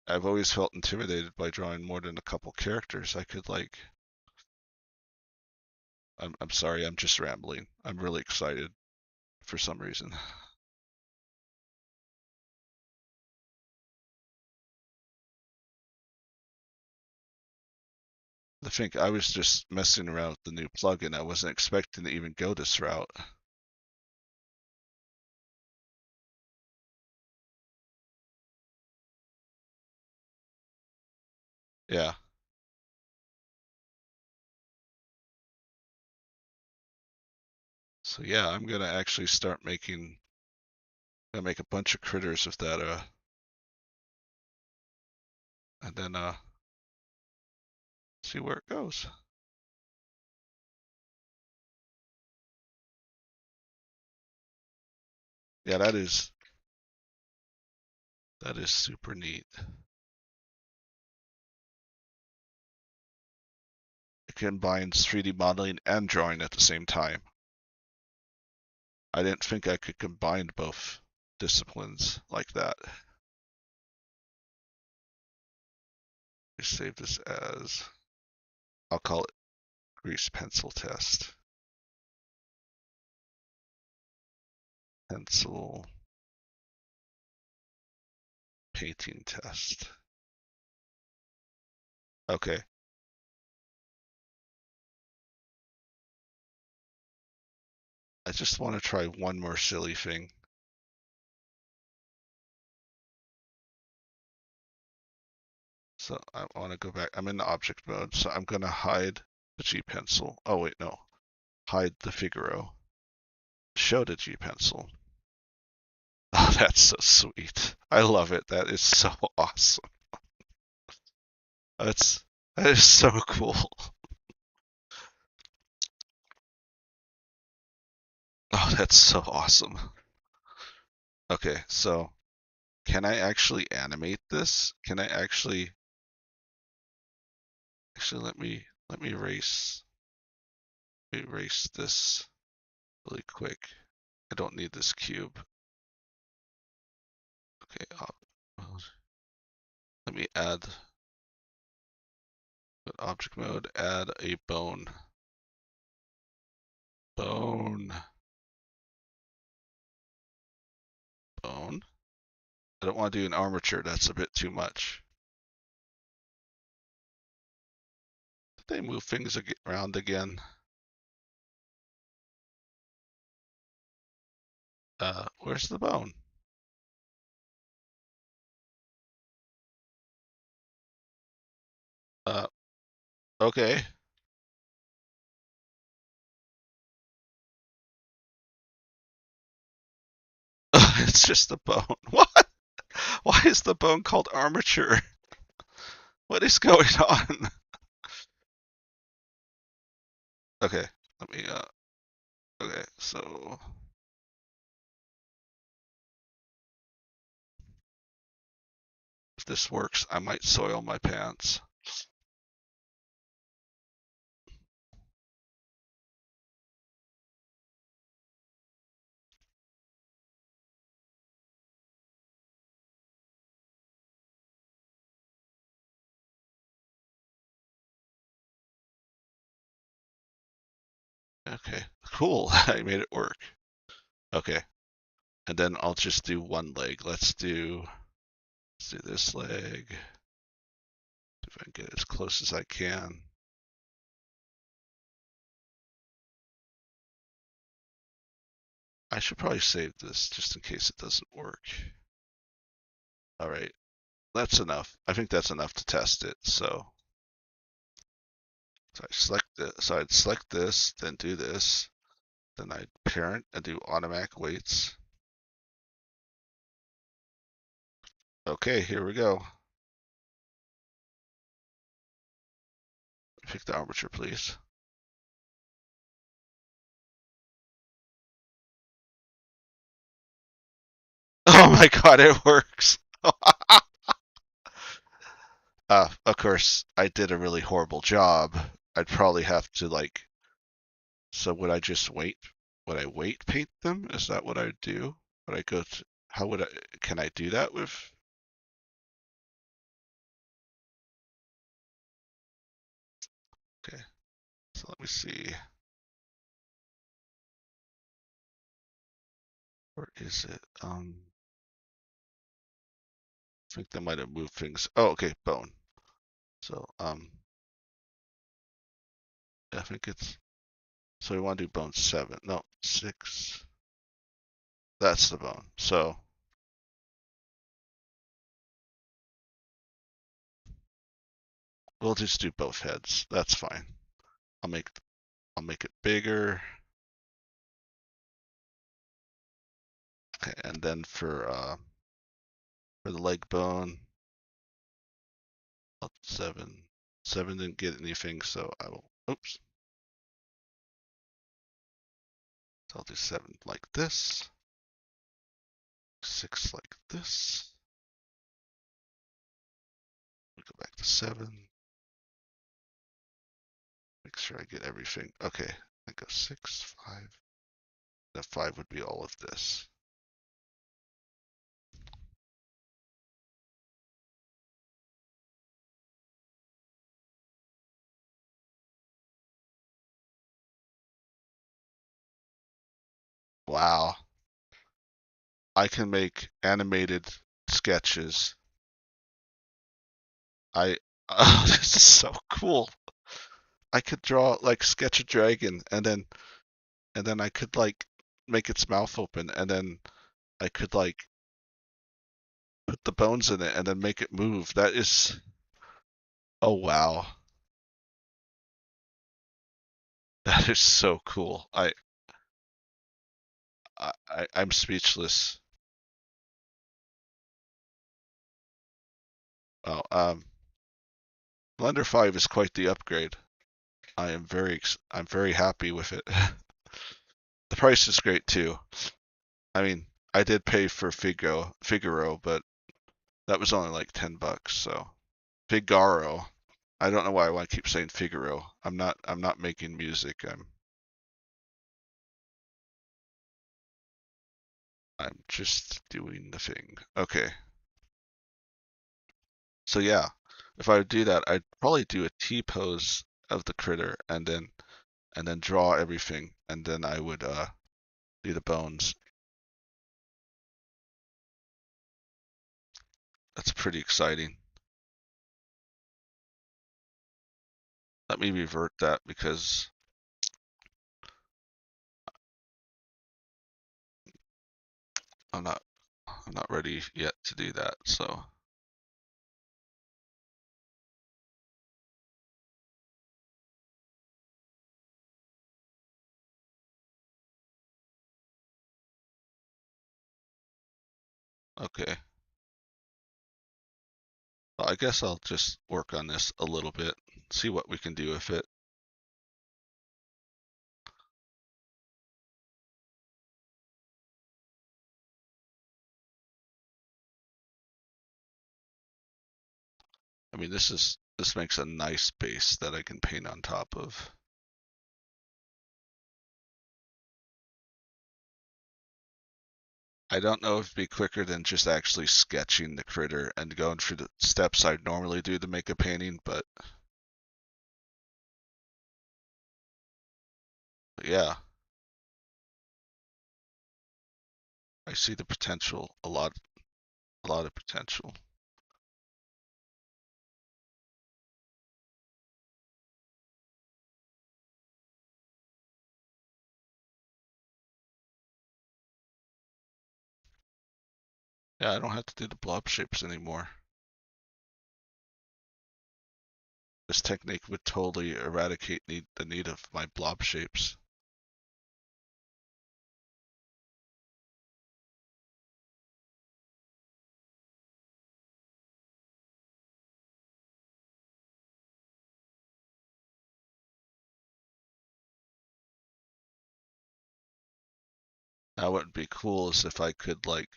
I've always felt intimidated by drawing more than a couple characters. I could like I'm sorry, I'm just rambling. I'm really excited for some reason. I think I was just messing around with the new plugin. I wasn't expecting to even go this route. Yeah. So yeah, I'm gonna actually start making gonna make a bunch of critters with that and then see where it goes. Yeah, that is super neat. It combines 3D modeling and drawing at the same time. I didn't think I could combine both disciplines like that. Save this as, I'll call it grease pencil test. Pencil painting test. Okay. I just want to try one more silly thing. So I want to go back. I'm in the object mode, so I'm gonna hide the G pencil. Oh wait, no. Hide the Figaro. Show the G pencil. Oh, that's so sweet. I love it. That is so awesome. That's that is so cool. Oh, that's so awesome. Okay, so can I actually animate this? Can I actually let me erase this really quick. I don't need this cube. Okay, let me add object mode, add a bone. Bone. Bone. I don't want to do an armature, that's a bit too much. Did they move things around again? Where's the bone? Uh, okay. It's just the bone. What? Why is the bone called armature? What is going on? Okay, let me, okay, so if this works, I might soil my pants. Okay, cool. I made it work. Okay, and then I'll just do one leg. Let's do this leg. See if I can get as close as I can. I should probably save this just in case it doesn't work. All right, that's enough. I think that's enough to test it. So I'd select this, then do this, then I'd parent and do automatic weights. Okay, here we go. Pick the armature, please. Oh my god, it works. Of course, I did a really horrible job. I'd probably have to like. So would I just wait? Would I weight paint them? Is that what I'd do? Would I go to? How would I? Can I do that with? Okay, so let me see. Where is it? I think that might have moved things. Oh, okay, bone. So I think it's. So we want to do bone 7. No, 6. That's the bone. So we'll just do both heads. That's fine. I'll make I'll make it bigger. Okay, and then for the leg bone, 7. 7 didn't get anything, so I will. Oops. So I'll do 7 like this. 6 like this. We go back to 7. Make sure I get everything. Okay, I go 6, 5. That 5 would be all of this. Wow. I can make animated sketches. I oh, this is so cool. I could draw like sketch a dragon and then I could like make its mouth open and then I could like put the bones in it and then make it move. That is Oh wow. That is so cool. I'm speechless. Oh, Blender 5 is quite the upgrade. I'm very happy with it. The price is great too. I mean, I did pay for Figaro, but that was only like $10, so Figaro. I don't know why I want to keep saying Figaro. I'm not making music. I'm just doing the thing. Okay. So yeah, if I would do that, I'd probably do a T pose of the critter and then draw everything and then I would do the bones. That's pretty exciting. Let me revert that because I'm not I'm not ready yet to do that. So okay. Well, I guess I'll just work on this a little bit, see what we can do with it. I mean, this makes a nice base that I can paint on top of. I don't know if it'd be quicker than just actually sketching the critter and going through the steps I'd normally do to make a painting, but yeah, I see the potential, a lot of potential. Yeah, I don't have to do the blob shapes anymore. This technique would totally eradicate the need of my blob shapes. Now, what would be cool is if I could like,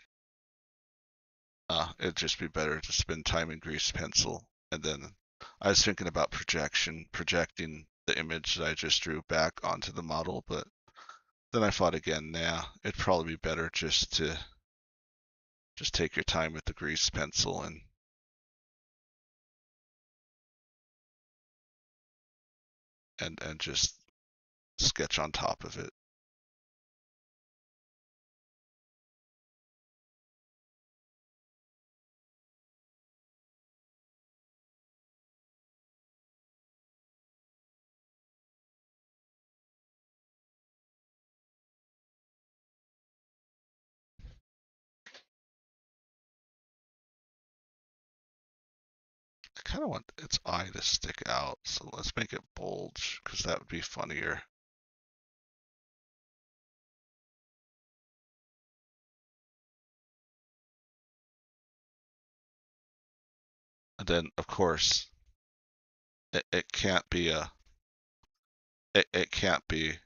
it'd just be better to spend time in grease pencil. And then I was thinking about projecting the image that I just drew back onto the model, but then I thought again, nah, it'd probably be better just take your time with the grease pencil and just sketch on top of it. I kind of want its eye to stick out, so let's make it bulge because that would be funnier. And then, of course, it can't be it can't be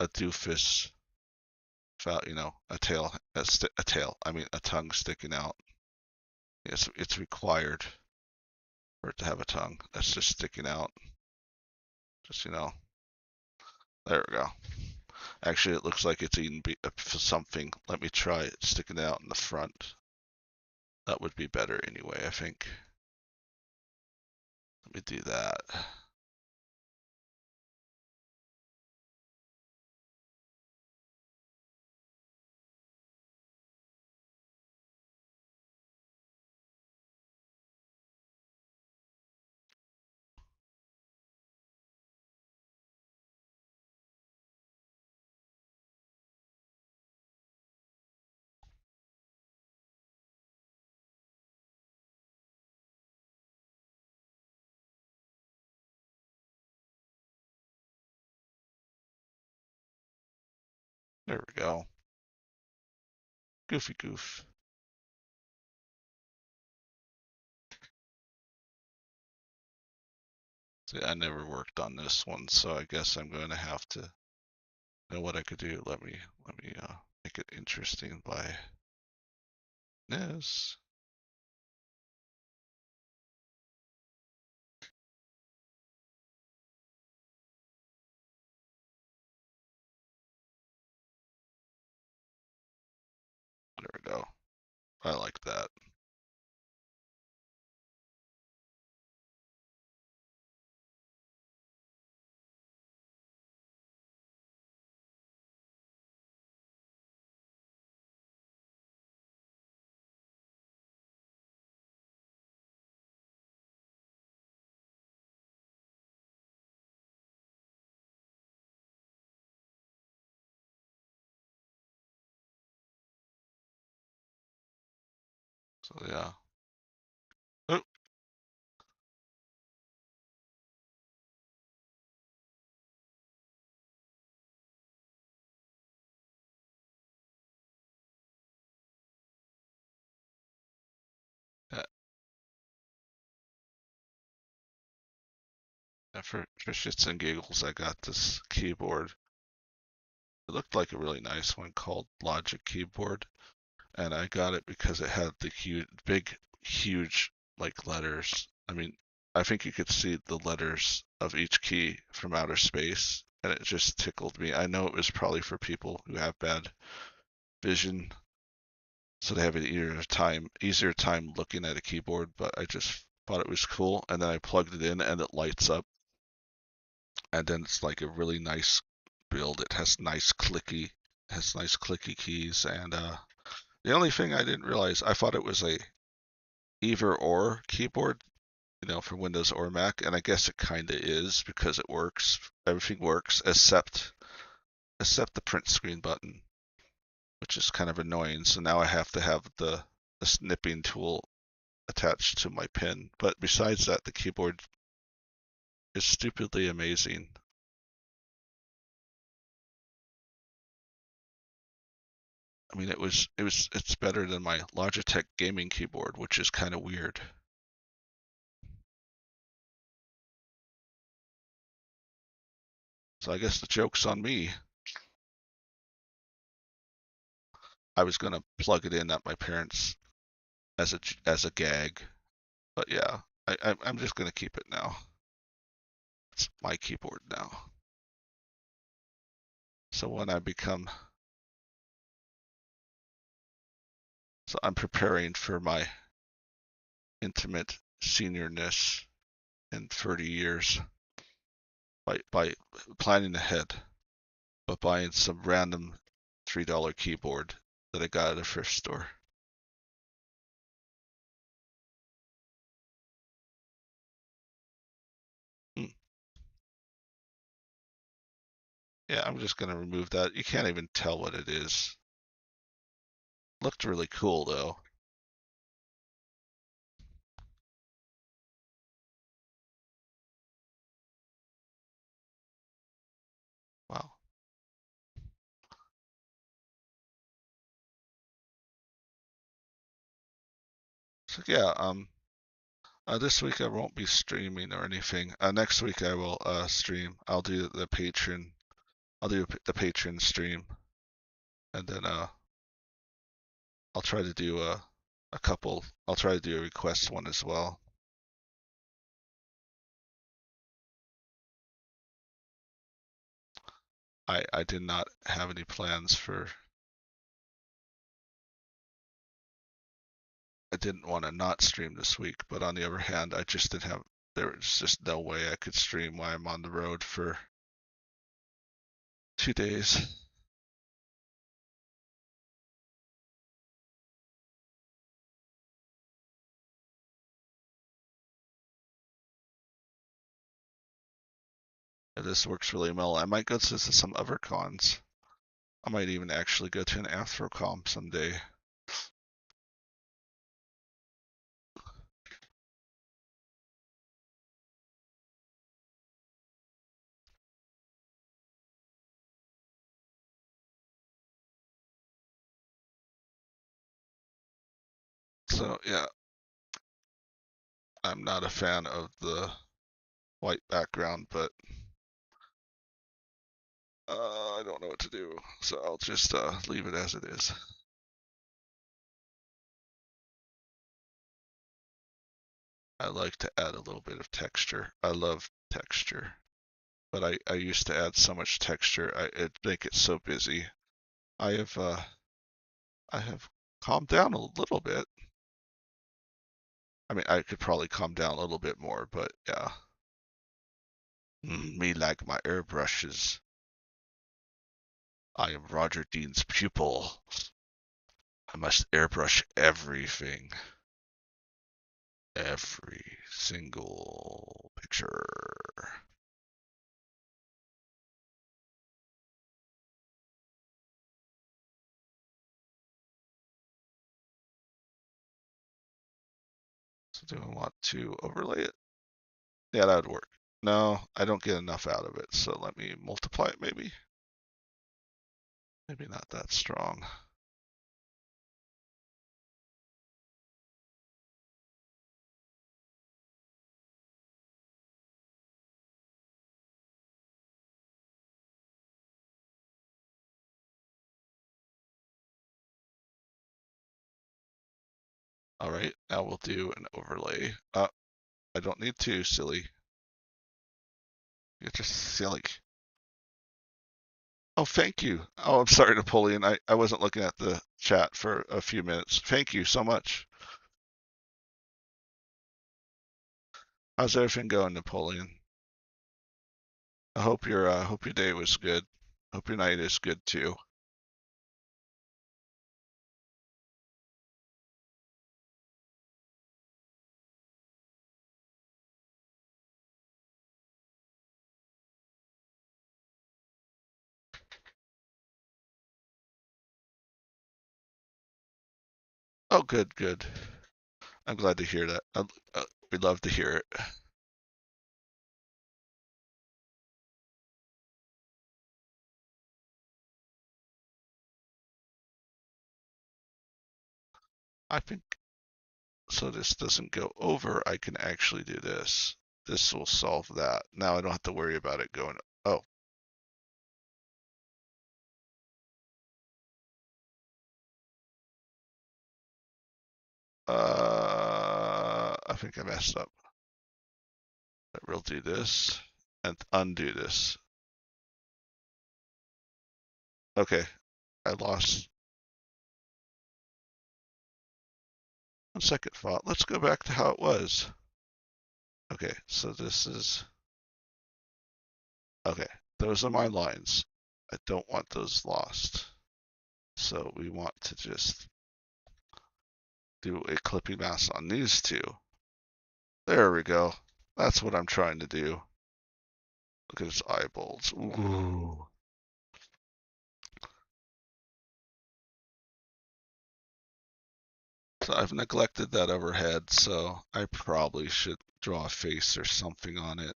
a doofus without a tail. I mean a tongue sticking out. It's required for it to have a tongue that's just sticking out. Just there we go. Actually, it looks like it's eating something. Let me try it sticking out in the front. That would be better anyway, I think. Let me do that. There we go. Goofy goof. See, I never worked on this one, so I guess I'm going to have to know what I could do. Let me make it interesting by this. There we go. I like that. So yeah. Oh, yeah, for shits and giggles, I got this keyboard. It looked like a really nice one called Logic Keyboard, and I got it because it had the huge like letters. I mean, I think you could see the letters of each key from outer space, and it just tickled me. I know it was probably for people who have bad vision, so they have an easier time looking at a keyboard, but I just thought it was cool, and then I plugged it in and it lights up, and then it's like a really nice build. It has nice clicky keys, and the only thing I didn't realize, I thought it was a either or keyboard, for Windows or Mac, and I guess it kind of is because it works. Everything works except the print screen button, which is kind of annoying. So now I have to have the snipping tool attached to my pin. But besides that, the keyboard is stupidly amazing. I mean, it's better than my Logitech gaming keyboard, which is kind of weird. So I guess the joke's on me. I was gonna plug it in at my parents' as a gag, but yeah, I'm just gonna keep it now. It's my keyboard now. So when I become, so I'm preparing for my intimate seniorness in 30 years by planning ahead, but buying some random $3 keyboard that I got at a thrift store. Hmm. Yeah, I'm just gonna remove that. You can't even tell what it is. Looked really cool though. Wow. So yeah, this week I won't be streaming or anything. Next week I will stream. I'll do the Patreon stream, and then I'll try to do a couple. I'll try to do a request one as well. I did not have any plans for. I didn't want to not stream this week, but on the other hand, I just didn't have. There was just no way I could stream while I'm on the road for 2 days. And this works really well. I might go to some other cons. I might even actually go to an Athrocom someday. So yeah, I'm not a fan of the white background, but I don't know what to do. So I'll just leave it as it is. I like to add a little bit of texture. I love texture, but I used to add so much texture, it'd make it so busy. I have I have calmed down a little bit. I mean, I could probably calm down a little bit more, but yeah. Me like my airbrushes. I am Roger Dean's pupil. I must airbrush everything. Every single picture. So do I want to overlay it? Yeah, that would work. No, I don't get enough out of it, so let me multiply it maybe. Maybe not that strong. All right, now we'll do an overlay. I don't need to, silly. You're just silly. Oh, thank you. Oh, I'm sorry, Napoleon. I wasn't looking at the chat for a few minutes. Thank you so much. How's everything going, Napoleon? I hope your day was good. Hope your night is good too. Oh, good, good. I'm glad to hear that. We'd love to hear it. I think so this doesn't go over, I can actually do this. This will solve that. Now I don't have to worry about it going. Oh, I think I messed up. We'll do this and undo this. Okay, I lost one second thought. Let's go back to how it was. Okay, so this is, okay, those are my lines. I don't want those lost. So we want to just do a clipping mask on these two. There we go. That's what I'm trying to do. Look at his eyeballs. Ooh. So I've neglected that overhead, so I probably should draw a face or something on it.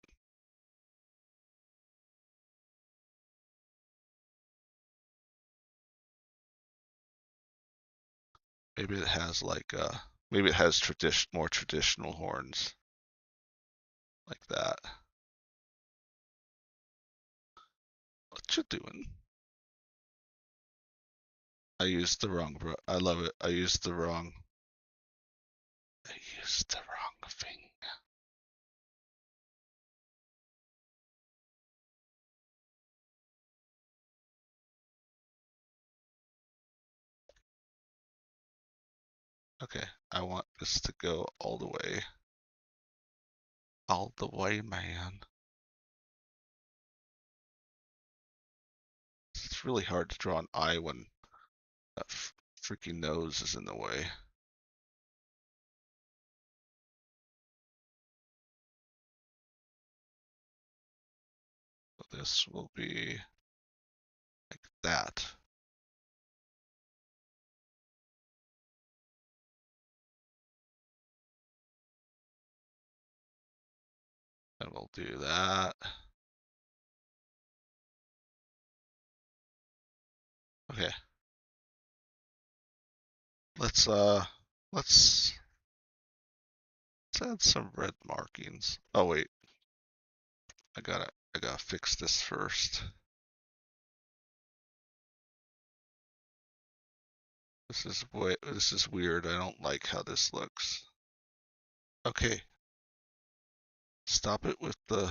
Maybe it has like maybe it has more traditional horns like that. What you doing? I used the wrong bro. I love it. I used the wrong. I used the wrong thing. Okay, I want this to go all the way. All the way, man. It's really hard to draw an eye when that freaking nose is in the way. So this will be like that. And we'll do that. Okay. Let's let's add some red markings. Oh wait, I gotta fix this first. This is weird. I don't like how this looks. Okay, stop it with the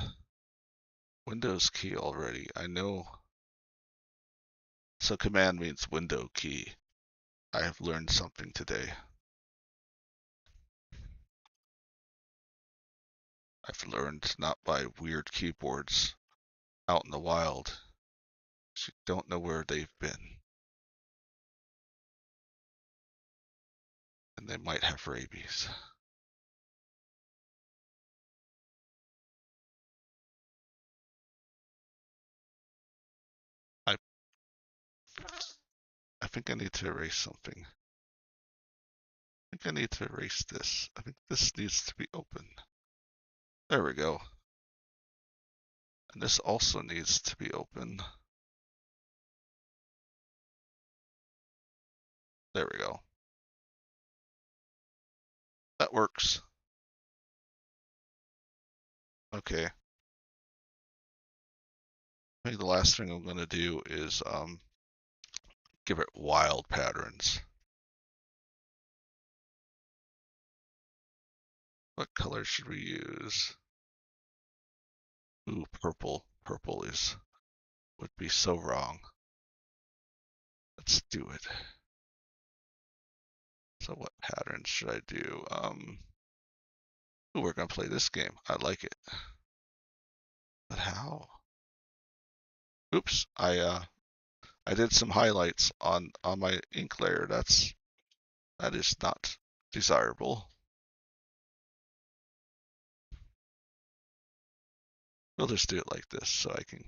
Windows key already. I know. So command means window key. I have learned something today. I've learned not by weird keyboards out in the wild. You don't know where they've been. And they might have rabies. I I think I need to erase something. I think I need to erase this. I think this needs to be open. There we go. And this also needs to be open. There we go. That works. Okay. I think the last thing I'm going to do is give it wild patterns. What color should we use? Ooh, purple. Purple would be so wrong. Let's do it. So what patterns should I do? Ooh, we're gonna play this game. I like it. But how? Oops, I did some highlights on my ink layer. That is not desirable. We'll just do it like this so I can.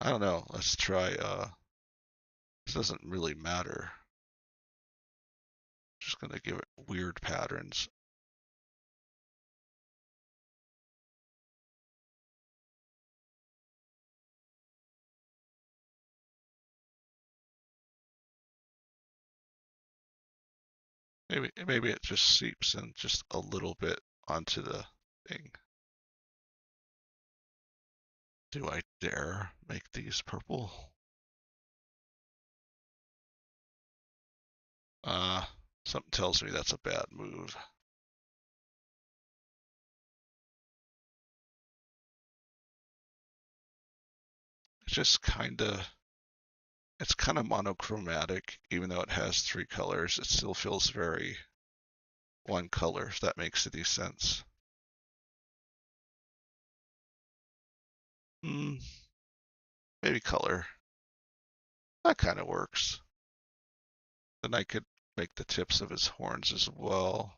I don't know. Let's try. This doesn't really matter. Just gonna give it weird patterns. Maybe it just seeps in just a little bit onto the thing. Do I dare make these purple? Uh, Something tells me that's a bad move. It's just it's kind of monochromatic, even though it has three colors. It still feels very one color, if that makes any sense. Hmm, maybe color. That kind of works. Then I could make the tips of his horns as well,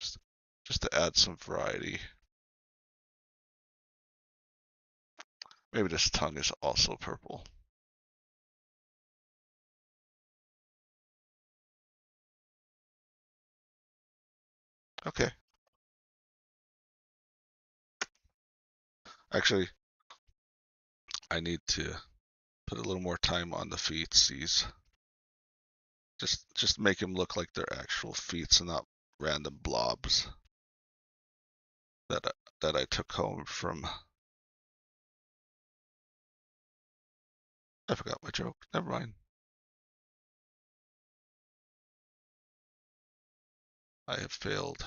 just, just to add some variety. Maybe this tongue is also purple. Okay. Actually, I need to put a little more time on the feetsies. Just make them look like they're actual feet and not random blobs that that I took home from. I forgot my joke. Never mind. I have failed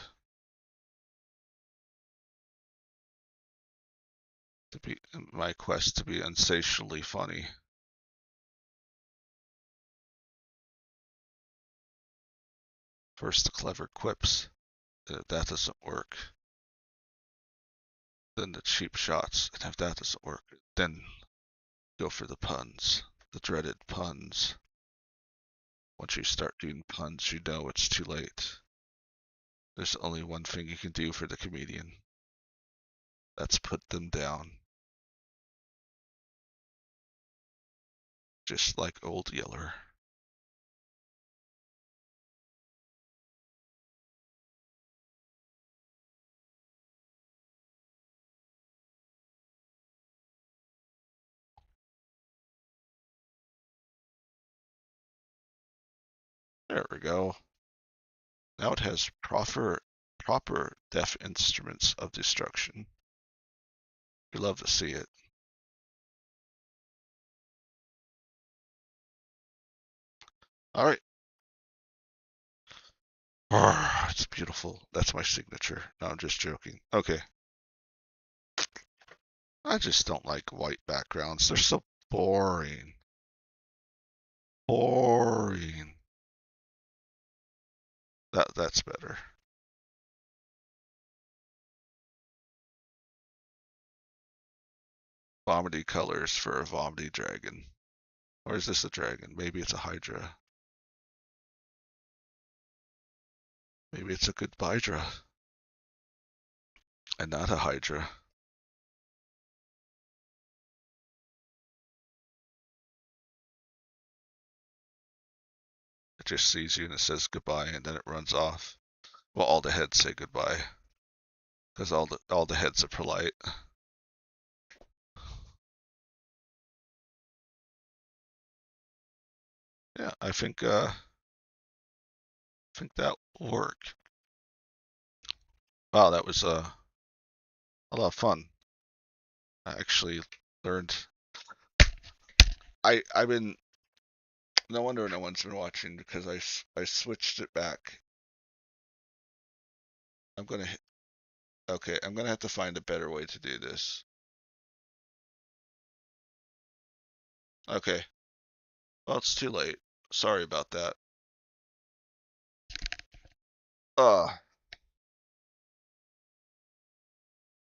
to be in my quest to be insatiably funny. First, the clever quips. That doesn't work. Then the cheap shots. And if that doesn't work, then go for the puns. The dreaded puns. Once you start doing puns, you know it's too late. There's only one thing you can do for the comedian. That's put them down. Just like Old Yeller. There we go. Now it has proper deaf instruments of destruction. We love to see it. All right. It's beautiful. That's my signature. No, I'm just joking. Okay. I just don't like white backgrounds. They're so boring. Boring. That's better. Vomity colors for a vomity dragon. Or is this a dragon? Maybe it's a hydra. Maybe it's a good Bydra and not a hydra. It just sees you and it says goodbye and then it runs off. Well, all the heads say goodbye because all the heads are polite. Yeah, I think that will work. Wow, that was a lot of fun. I actually learned. I've been no wonder no one's been watching because I switched it back. I'm gonna okay. I'm gonna have to find a better way to do this. Okay. Well, it's too late. Sorry about that. Uh,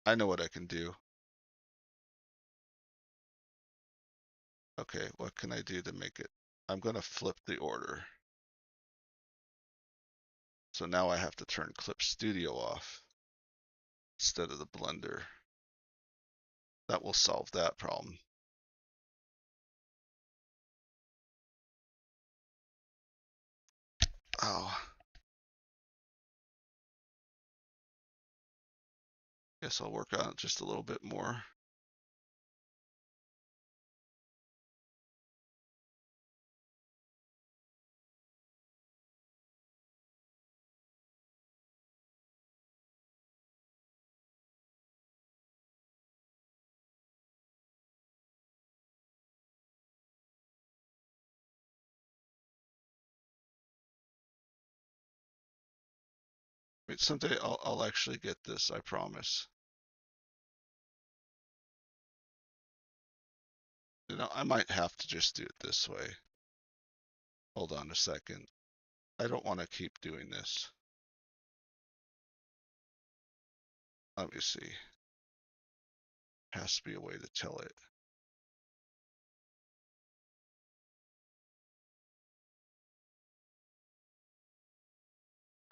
I know what I can do. Okay, what can I do to make it? I'm gonna flip the order. So now I have to turn Clip Studio off instead of the Blender. That will solve that problem. Oh, guess I'll work on it just a little bit more. Wait, someday I'll actually get this, I promise. You know, I might have to just do it this way. Hold on a second. I don't want to keep doing this. Let me see. Has to be a way to tell it.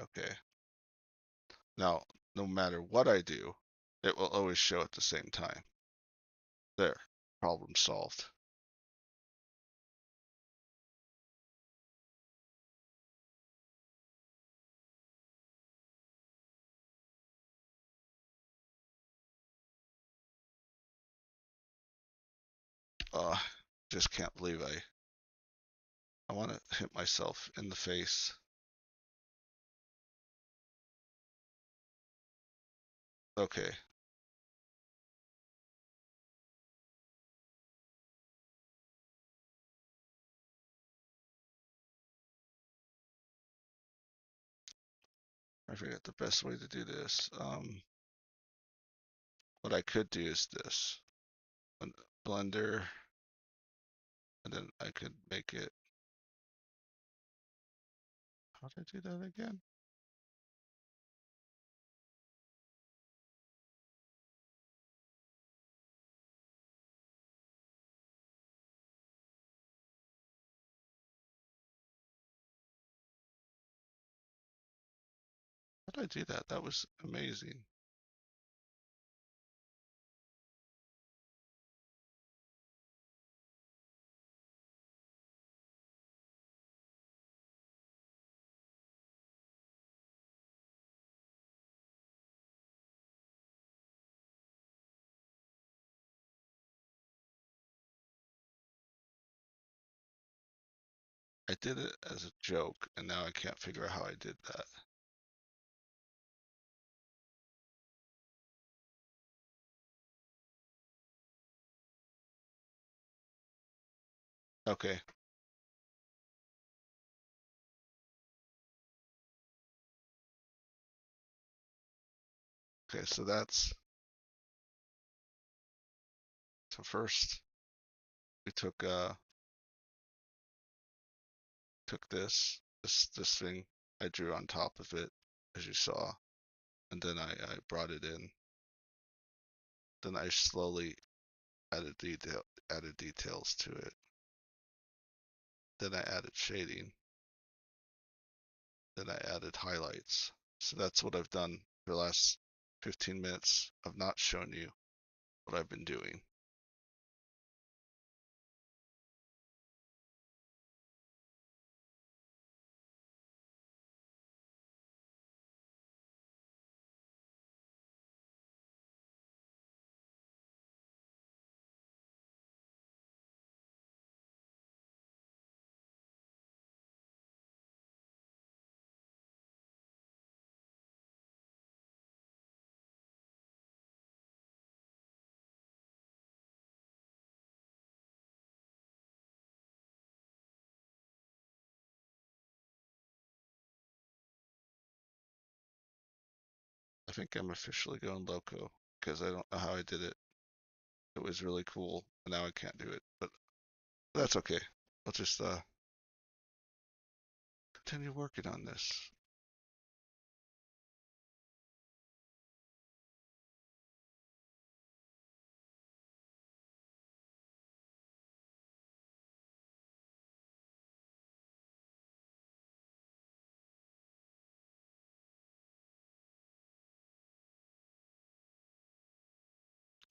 Okay. Now, no matter what I do, it will always show at the same time. There. Problem solved. Uh, just can't believe I want to hit myself in the face. Okay. I forget the best way to do this. What I could do is this. Blender, and then I could make it. How did I do that again? How did I do that? That was amazing. I did it as a joke, and now I can't figure out how I did that. Okay. Okay, so that's so first we took this thing I drew on top of it, as you saw, and then I brought it in. Then I slowly added details to it. Then I added shading. Then I added highlights. So that's what I've done for the last 15 minutes. I've not shown you what I've been doing. I think I'm officially going loco because I don't know how I did it. It was really cool, and now I can't do it, but that's okay. I'll just continue working on this.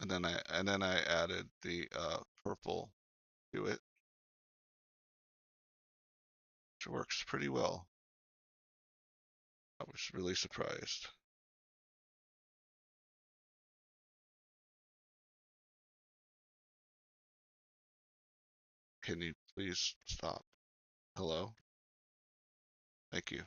And then I added the purple to it, which works pretty well. I was really surprised. Can you please stop? Hello? Thank you.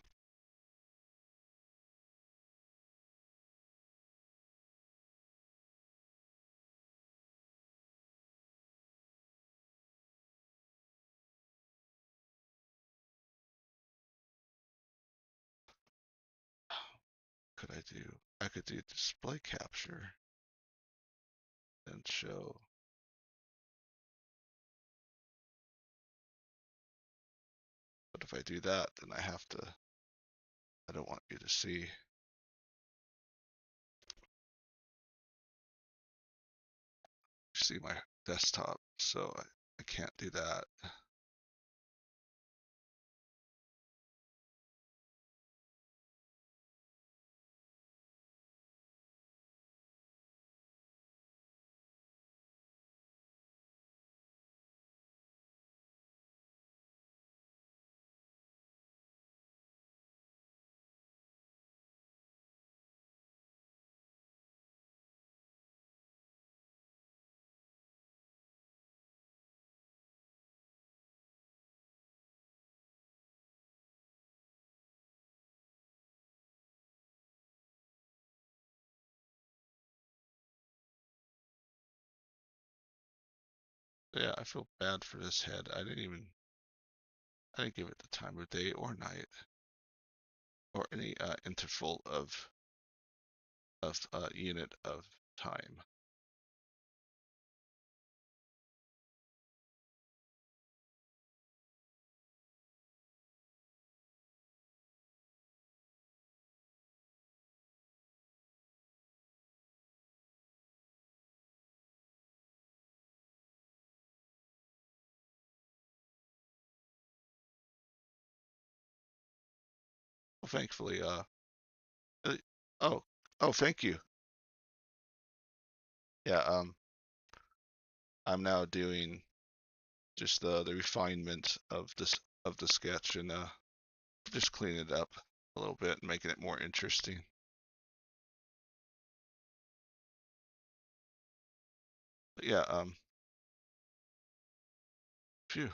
Could I do? I could do display capture and show. But if I do that, then I have to, I don't want you to see my desktop, so I can't do that. Yeah, I feel bad for this head. I didn't give it the time of day or night or any interval of unit of time. Well, thankfully, uh oh, oh, thank you. Yeah, I'm now doing just the refinement of the sketch and just cleaning it up a little bit and making it more interesting. But yeah, phew.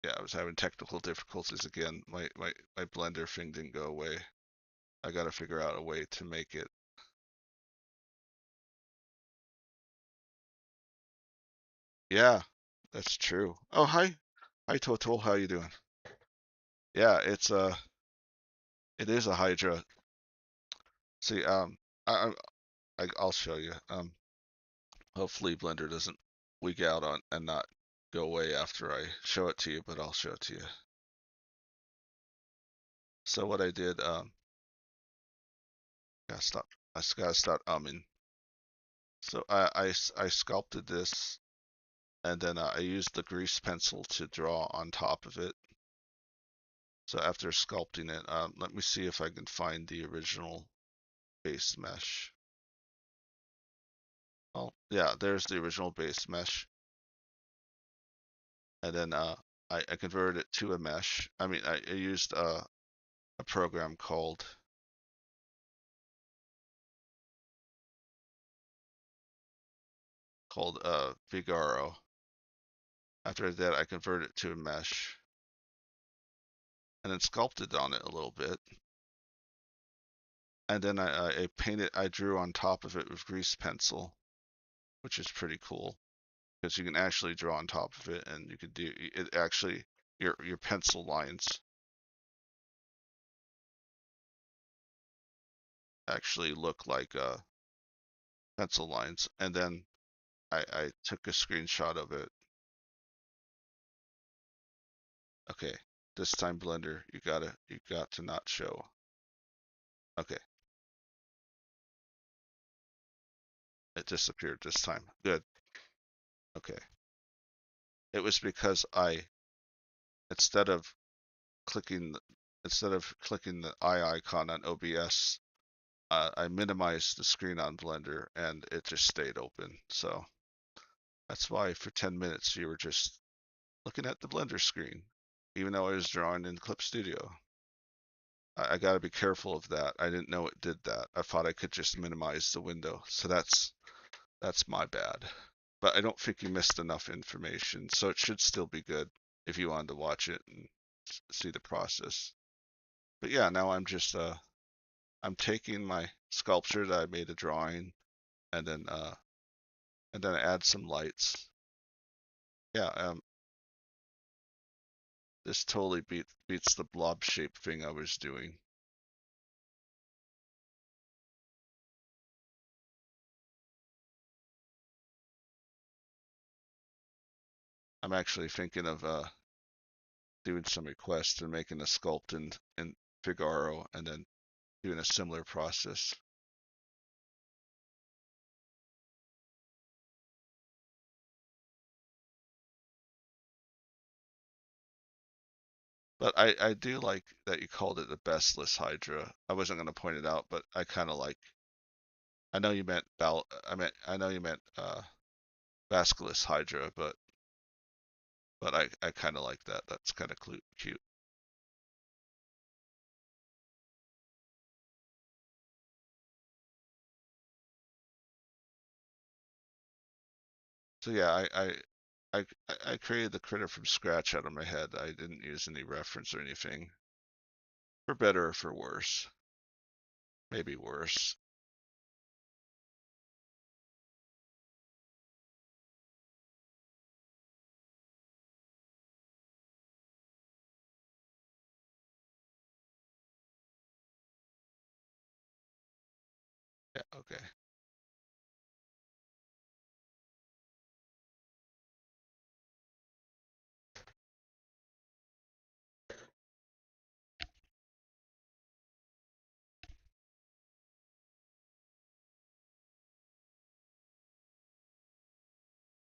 Yeah, I was having technical difficulties again. My blender thing didn't go away. I got to figure out a way to make it. Yeah, that's true. Oh, hi. Hi, Total. How you doing? Yeah, it is a Hydra. See, I, I'll show you. Hopefully Blender doesn't weak out on and not go away after I show it to you, but I'll show it to you. So what I did, gotta stop. I just gotta start umming. So I sculpted this, and then I used the grease pencil to draw on top of it. So after sculpting it, let me see if I can find the original base mesh. Oh, yeah, there's the original base mesh. And then I converted it to a mesh. I mean, I used a program called Vigaro. After that, I converted it to a mesh and then sculpted on it a little bit. And then I painted, I drew on top of it with grease pencil, which is pretty cool because you can actually draw on top of it, and you could do it actually. Your pencil lines actually look like pencil lines. And then I took a screenshot of it. Okay, this time Blender, you got to not show. Okay, it disappeared this time. Good. Okay. It was because I instead of clicking instead of clicking the eye icon on OBS, I minimized the screen on Blender and it just stayed open. So that's why for 10 minutes you were just looking at the Blender screen, even though I was drawing in Clip Studio. I got to be careful of that. I didn't know it did that. I thought I could just minimize the window. So that's my bad. But I don't think you missed enough information, so it should still be good if you wanted to watch it and see the process. But yeah, now I'm taking my sculpture that I made a drawing and then I add some lights. Yeah, this totally beats the blob shape thing I was doing. I'm actually thinking of doing some requests and making a sculpt in Figaro and then doing a similar process. But I do like that you called it the bestless Hydra. I wasn't going to point it out, but I kind of like. I know you meant I know you meant Basculus Hydra, but I kind of like that. That's kind of cute. So yeah, I created the critter from scratch out of my head. I didn't use any reference or anything, for better or for worse. Maybe worse. Yeah, okay.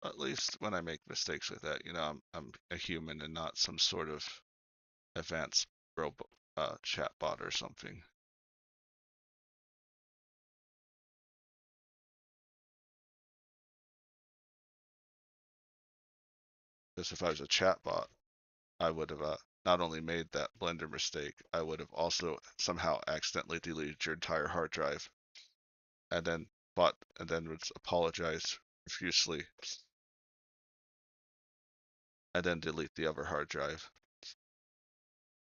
At least when I make mistakes like that, I'm a human and not some sort of advanced robot chatbot or something. Because if I was a chatbot, I would have not only made that Blender mistake, I would have also somehow accidentally deleted your entire hard drive, and then would apologize profusely. and then delete the other hard drive.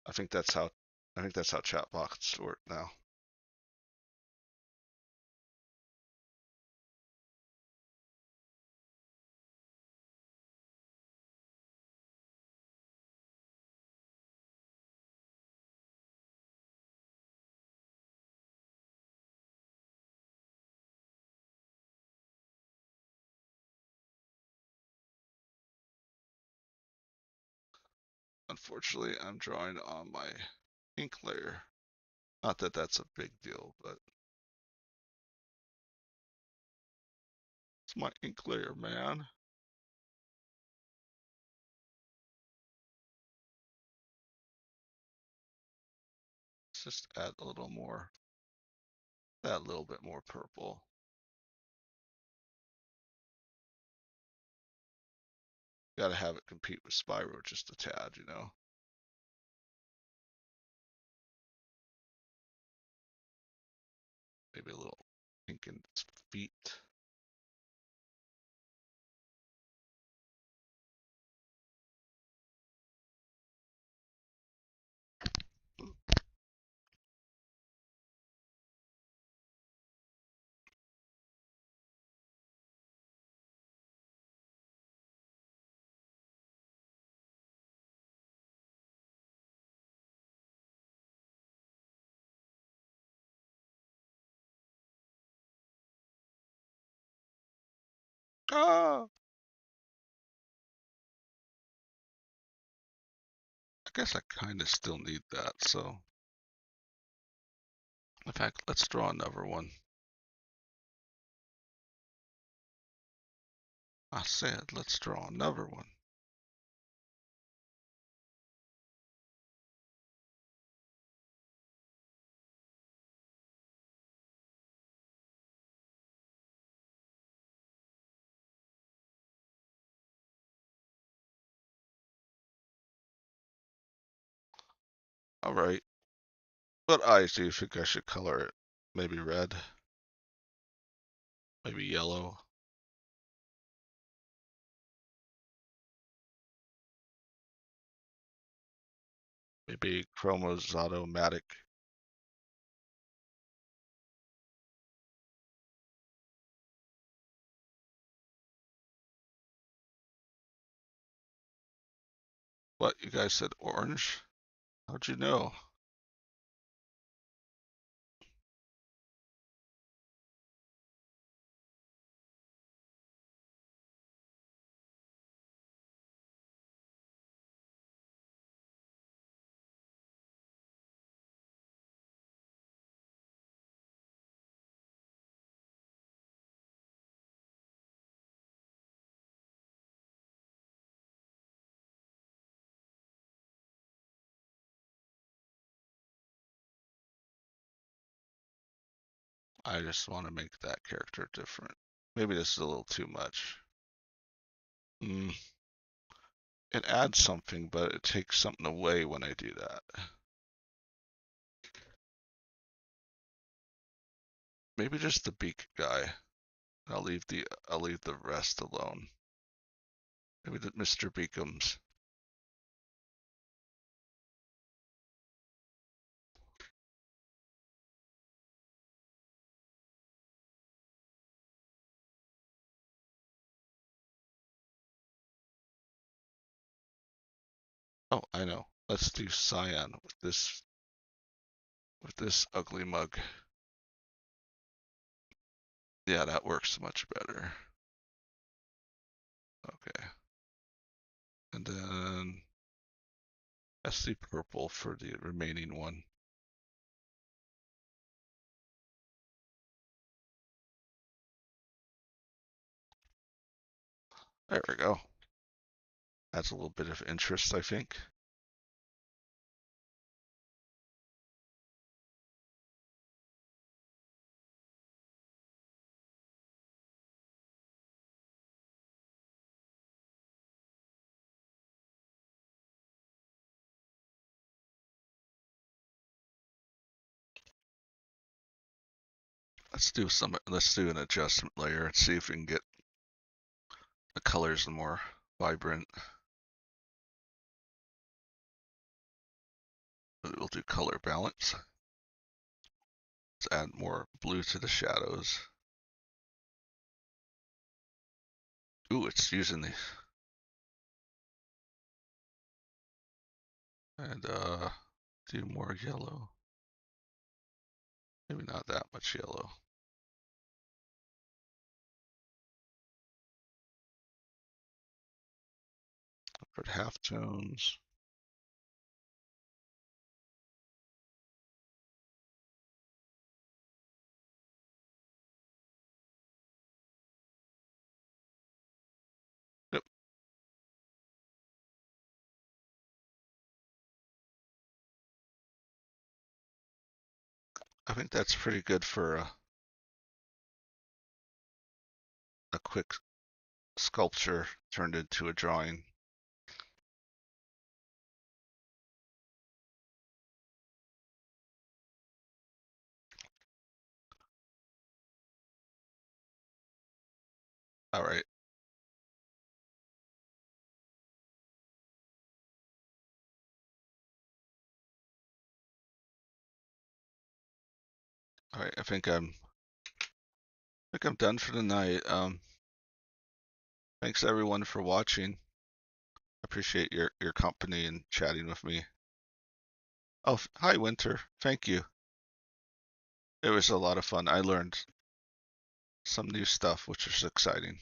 I think that's how chatbots work now. Unfortunately, I'm drawing on my ink layer. Not that that's a big deal, but it's my ink layer, man. Let's just add a little more, add a little bit more purple. Gotta have it compete with Spyro just a tad, you know? Maybe a little pink in its feet. Ah! I guess I kinda still need that, so. In fact, let's draw another one. I said, let's draw another one. All right. What eyes do you think I should color it? Maybe red? Maybe yellow? Maybe chromosomatic? What, you guys said orange? How'd you know? I just want to make that character different. Maybe this is a little too much. Mm, it adds something, but it takes something away when I do that. Maybe just the beak guy. I'll leave the rest alone. Maybe the Mr. Beacums. Oh, I know. Let's do cyan with this ugly mug. Yeah, that works much better. Okay. And then let's do purple for the remaining one. There we go. Adds a little bit of interest, I think. Let's do an adjustment layer and see if we can get the colors more vibrant. We'll do color balance. Let's add more blue to the shadows. Ooh, it's using the and do more yellow. Maybe not that much yellow. Put half tones. Yep, I think that's pretty good for a quick sculpture turned into a drawing. All right. All right, I think I'm done for the night. Thanks everyone for watching. I appreciate your company and chatting with me. Oh, hi Winter. Thank you. It was a lot of fun. I learned some new stuff, which is exciting.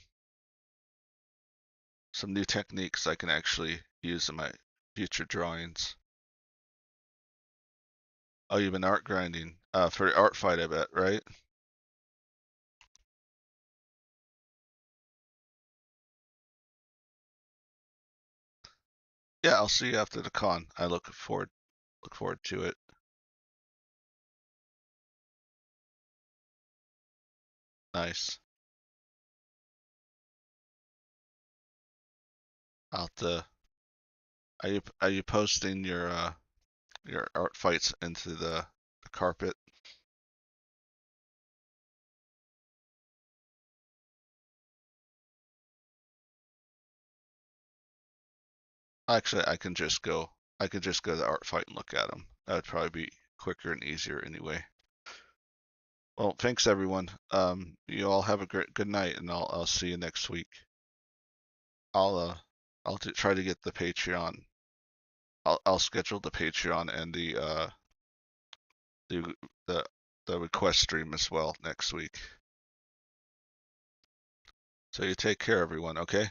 Some new techniques I can actually use in my future drawings. Oh, you've been art grinding for art fight, I bet, right? Yeah, I'll see you after the con. I look forward to it. Nice. I'll have to, are you posting your art fights into the carpet? Actually, I could just go to the art fight and look at them. That would probably be quicker and easier anyway. Well, thanks everyone. You all have a great good night, and I'll see you next week. I'll uh try to get the Patreon. I'll schedule the Patreon and the the the request stream as well next week. So you take care, everyone. Okay.